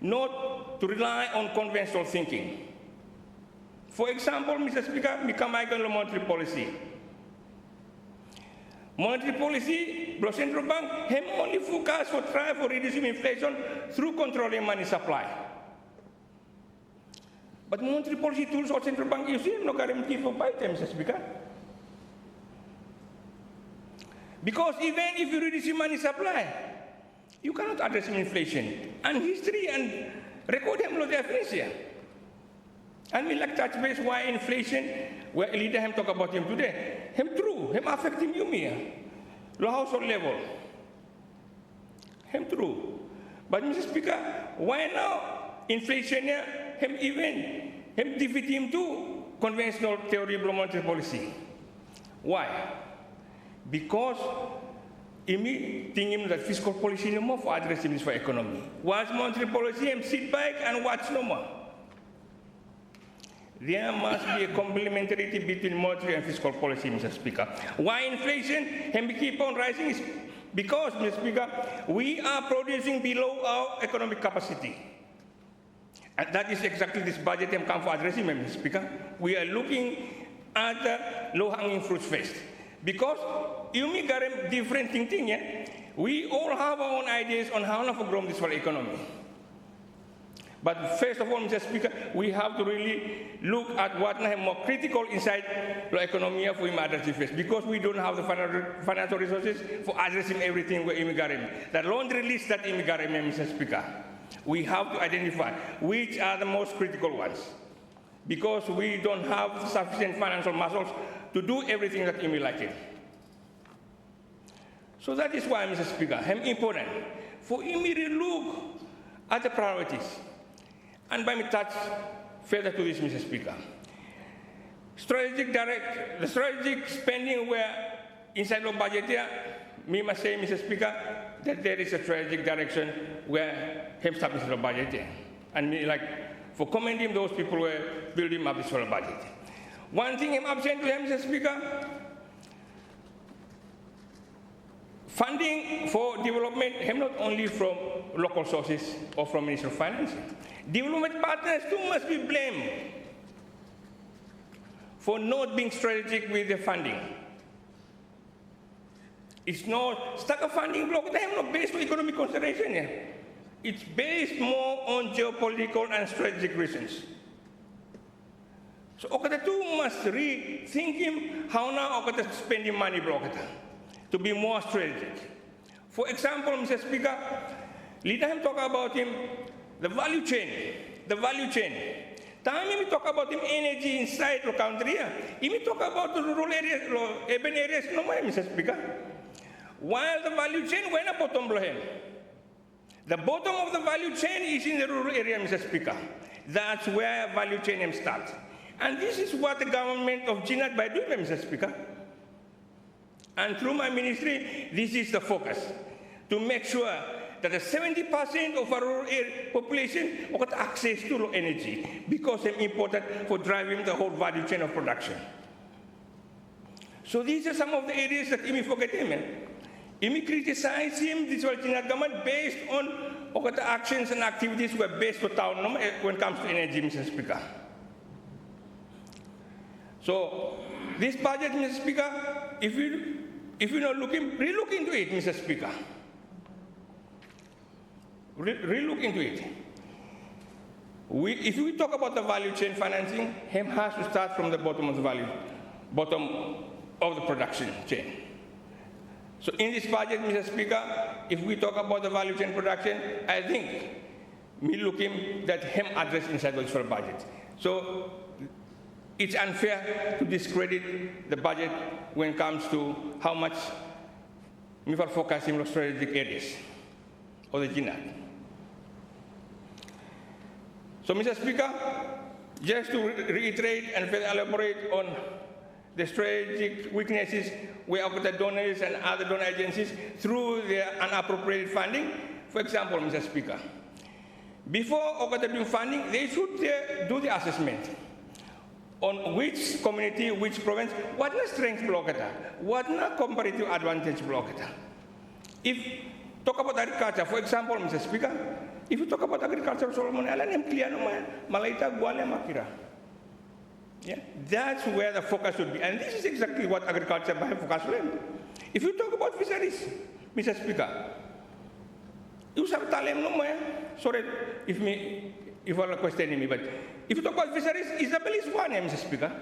not to rely on conventional thinking. For example, Mr. Speaker, become monetary policy. Monetary policy, the central bank, have only focus for try for reducing inflation through controlling money supply. But monetary policy tools of central bank, you see, no guarantee for buy them, Mr. Speaker. Because even if you reduce money supply, you cannot address inflation. And history and record them their definition. And we like touch base why inflation, where leader him talk about him today. Him true, him affecting you me. Low household level. Him true. But Mr. Speaker, why now inflation him even him defeat him to conventional theory of monetary policy? Why? Because imi tingin that fiscal policy no more for addressing this for economy. Watch monetary policy, him sit back and watch no more. There must be a complementarity between monetary and fiscal policy, Mr. Speaker. Why inflation can keep on rising is because, Mr. Speaker, we are producing below our economic capacity. And that is exactly this budget I'm come for addressing, Mr. Speaker. We are looking at the low-hanging fruits first. Because you make a different thinking, yeah? We all have our own ideas on how to grow this whole economy. But first of all, Mr. Speaker, we have to really look at what is more critical inside the economy for addressing first, because we don't have the financial resources for addressing everything with immigrant. The laundry list that immigrant, Mr. Speaker, we have to identify which are the most critical ones, because we don't have sufficient financial muscles to do everything that we like it. So that is why, Mr. Speaker, it's important for immediate look at the priorities. And by me touch further to this, Mr. Speaker. the strategic spending where inside the budget here, me must say, Mr. Speaker, that there is a strategic direction where him establish the budget here. And me like, for commending those people who were building up this budget. One thing I'm absent to him, Mr. Speaker, funding for development, not only from local sources or from Ministry of Finance. Development partners too must be blamed for not being strategic with the funding. It's not stuck a funding block, they have not based on economic consideration here. It's based more on geopolitical and strategic reasons. So Okata too must rethink him how now Okata spending money block to be more strategic. For example, Mr. Speaker, leader him talk about him, the value chain. Time we talk about him energy inside the country, we talk about the rural areas, urban areas, no more, Mr. Speaker. While the value chain went up bottom below him. The bottom of the value chain is in the rural area, Mr. Speaker. That's where value chain starts. And this is what the government of Jinat by doing, Mr. Speaker. And through my ministry, this is the focus, to make sure that the 70% of our rural population got access to energy, because it's important for driving the whole value chain of production. So these are some of the areas that Imi forget him. Imi criticize him, this was Jinat government, based on the actions and activities were based for town when it comes to energy, Mr. Speaker. So this budget, Mr. Speaker, if you're not looking, re-look into it, Mr. Speaker. Re-look into it. If we talk about the value chain financing, HEM has to start from the bottom of the production chain. So in this budget, Mr. Speaker, if we talk about the value chain production, I think me looking that HEM address inside the for budget. So it's unfair to discredit the budget when it comes to how much we are focusing on strategic areas of the Jinat. So, Mr. Speaker, just to reiterate and further elaborate on the strategic weaknesses where the donors and other donor agencies through their unappropriated funding. For example, Mr. Speaker, before doing funding, they should do the assessment on which community, which province, what na strength block it, what na comparative advantage block it. If talk about agriculture, for example, Mr. Speaker, if you talk about agriculture, Solomon Island, I'm clear no man, Malaita, Guale, Makira. Yeah, that's where the focus should be, and this is exactly what agriculture by focus on. If you talk about fisheries, Mr. Speaker, you have talent no man. Sorry if you are questioning me, but if you talk about fisheries, Isabel is one, Mr. Speaker.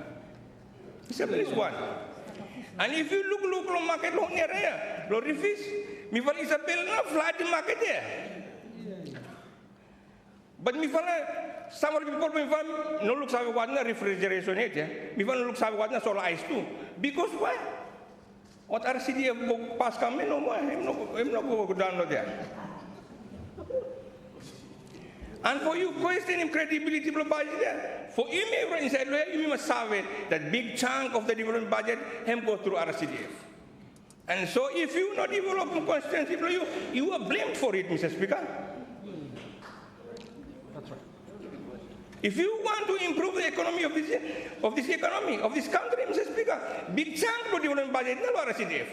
Isabel is one. And if you look market long area, lo refis, me fala Isabel na flood the market there. But me fala some of the people me fala no look sabi what na refrigeration it, me fala no look sabi what na solar ice too. Because why? What RCDF pass kami no more, I'm not go down there. And for you questioning credibility of the budget, for you inside you must have that big chunk of the development budget goes through RCDF. And so if you not develop a constituency, you are blamed for it, Mr. Speaker. That's right. If you want to improve the economy of this country, Mr. Speaker, big chunk of the development budget is not RCDF.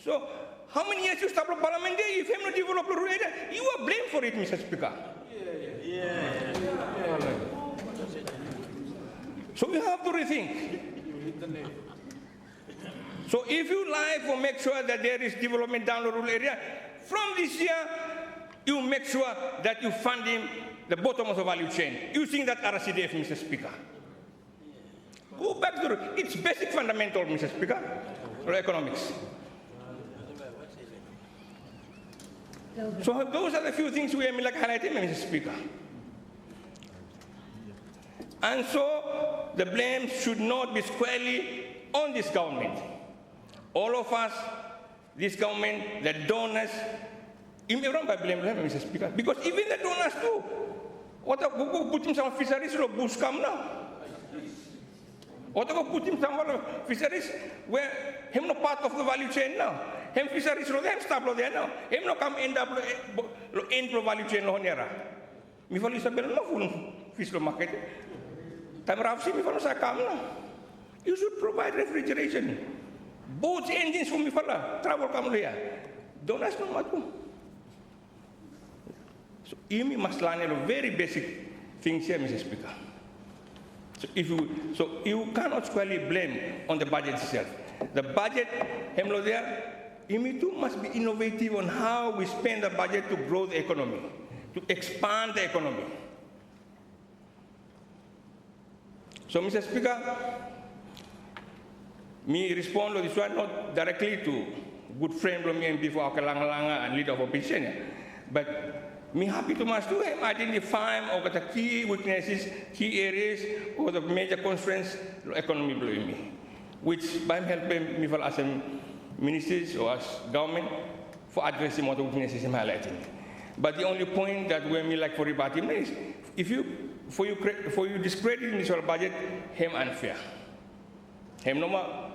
So how many years you stop the parliament there, if you have not developed the rural area, you are blamed for it, Mr. Speaker. So we have to rethink. So if you like to make sure that there is development down the rural area, from this year, you make sure that you fund him the bottom of the value chain, using that RCDF, Mr. Speaker. Go back to it's basic fundamental, Mr. Speaker, for economics. So those are the few things we are like highlighting, Mr. Speaker. And so the blame should not be squarely on this government. All of us, this government, the donors, everyone by blame, Mr. Speaker. Because even the donors too, what a Google put in some fisheries or bush come now. Or to go put him somewhere fisheries where him not part of the value chain now. Him fisheries lo him stop lo there now. Him no come end up lo end lo value chain lo nera. Mi falo Isabel no full fish lo market. Time rafsi mi falo sa kam na. You should provide refrigeration. Boats, engines for mi fala travel kam lo ya. Don't ask no matu. So imi maslane lo very basic things here, Mr. Speaker. So you cannot squarely blame on the budget itself. The budget, hemlo there, imi too must be innovative on how we spend the budget to grow the economy, to expand the economy. So, Mr. Speaker, me respond to this one not directly to good friend of me MP for Akalanga and leader of opposition, but me happy to must do identify or the key weaknesses, key areas, or the major constraints economy blowing me, which by helping me as a ministers or as government for addressing what the weaknesses I'm highlighting. But the only point that we me like for rebutting is if you for you discrediting this whole budget, him unfair. Him no more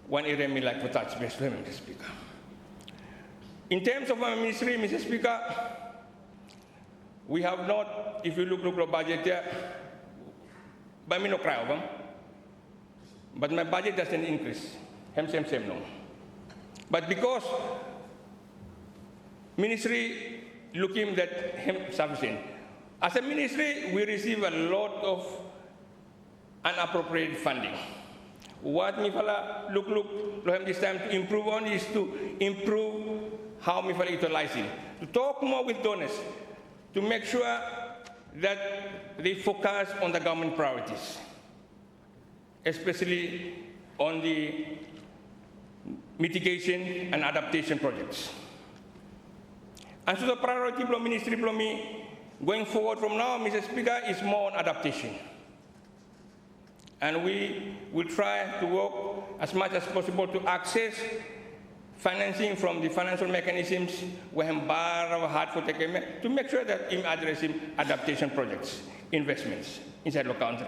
one area me like for touch base to him, Mr. Speaker. In terms of my ministry, Mr. Speaker, we have not, if you look the budget here, but me no cry over, but my budget doesn't increase. Same no. But because ministry looking that him sufficient. As a ministry, we receive a lot of unappropriated funding. What me fala look this time to improve on is to improve how me fala utilizing, to talk more with donors, to make sure that they focus on the government priorities, especially on the mitigation and adaptation projects. And so the priority of ministry for me going forward from now, Mr. Speaker, is more on adaptation. And we will try to work as much as possible to access financing from the financial mechanisms we have borrowed hard for to make sure that in addressing adaptation projects, investments inside the country.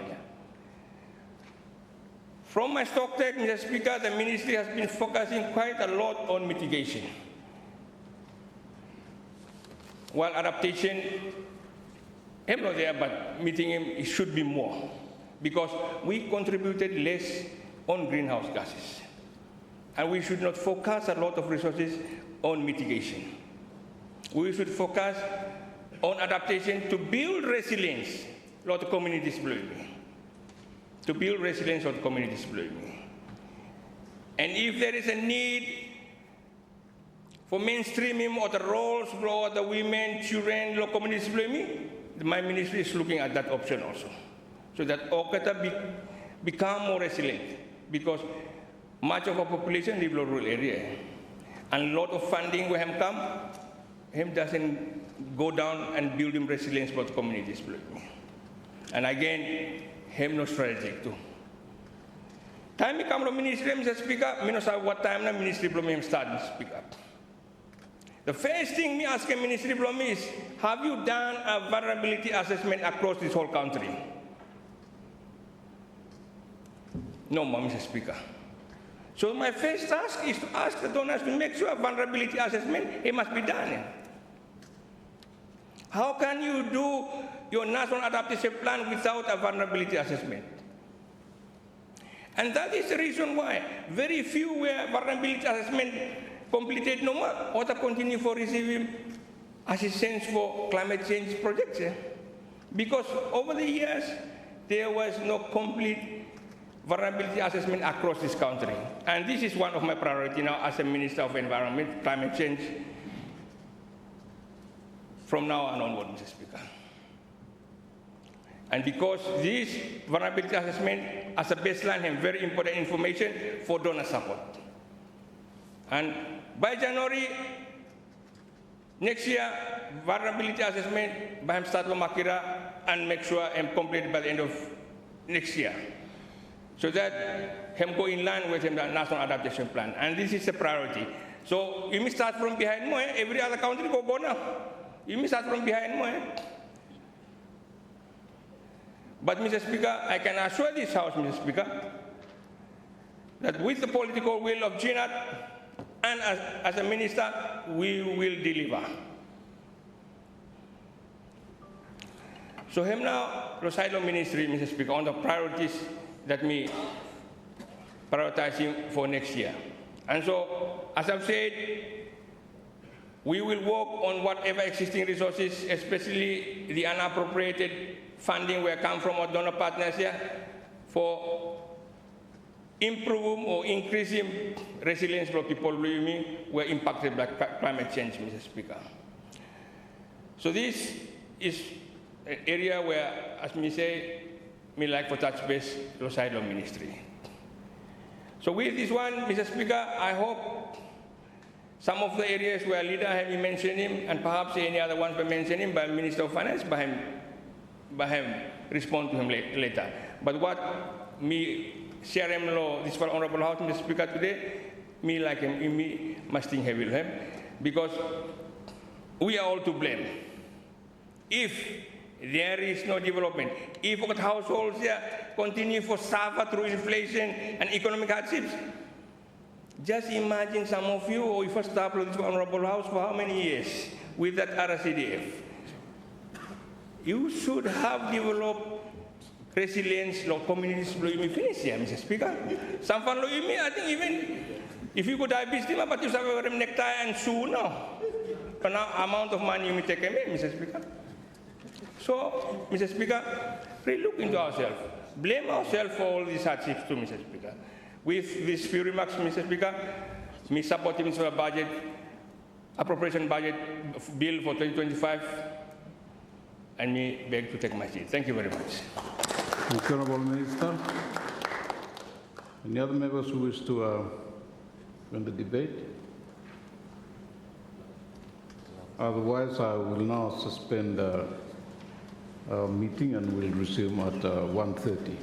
From my stock take, Mr. Speaker, the ministry has been focusing quite a lot on mitigation. While adaptation, I'm not there, but meeting it should be more, because we contributed less on greenhouse gases. And we should not focus a lot of resources on mitigation. We should focus on adaptation to build resilience, a lot of communities believe me. To build resilience of the communities believe me. And if there is a need for mainstreaming of the roles of the women, children, local communities believe me, my ministry is looking at that option also, so that Okata become more resilient, because much of our population live in rural area, and a lot of funding we have come, him doesn't go down and build him resilience for the communities. And again, him no strategic too. Time come to ministry, Mr. Speaker, I know what time the ministry problem start to speak up. The first thing me ask a ministry from me is, have you done a vulnerability assessment across this whole country? No, Mr. Speaker. So my first task is to ask the donors to make sure a vulnerability assessment, it must be done. How can you do your national adaptation plan without a vulnerability assessment? And that is the reason why very few were vulnerability assessment completed no more, or to continue for receiving assistance for climate change projects. Because over the years, there was no complete vulnerability assessment across this country. And this is one of my priorities now as a Minister of Environment, Climate Change, from now on onward, Mr. Speaker. And because this vulnerability assessment as a baseline has very important information for donor support. And by January next year, vulnerability assessment by start Makira and make sure I'm completed by the end of next year, so that him go in line with him the national adaptation plan. And this is a priority. So you may start from behind more. Every other country go now. You may start from behind more. But Mr. Speaker, I can assure this House, Mr. Speaker, that with the political will of Ginat and as a minister, we will deliver. So him now, Recital Ministry, Mr. Speaker, on the priorities that me prioritizing for next year. And so, as I've said, we will work on whatever existing resources, especially the unappropriated funding where come from our donor partners here, for improving or increasing resilience for people who were impacted by climate change, Mr. Speaker. So this is an area where, as me say, me like for touch base Recital Ministry. So with this one, Mr. Speaker, I hope some of the areas where leader have been mentioning, and perhaps any other ones by mentioning by Minister of Finance, by him respond to him later. But what me share him law, this for Honorable House, Mr. Speaker, today, me like him, me must think heavy with him, because we are all to blame. If there is no development, if households here continue to suffer through inflation and economic hardships, just imagine some of you, or if I start with this Honorable House for how many years with that RCDF. You should have developed resilience law communities finish here, Mr. Speaker. Some fan law I think even if you go diabetes, but you have a necktie and shoe now. The amount of money you may take away, Mr. Speaker. So, Mr. Speaker, really look into ourselves. Blame ourselves for all these hardships too, Mr. Speaker. With these few remarks, Mr. Speaker, me supporting the budget, appropriation budget bill for 2025, and me beg to take my seat. Thank you very much. Thank you, Honourable Minister. Any other members who wish to join the debate? Otherwise, I will now suspend our meeting and we'll resume at 1:30.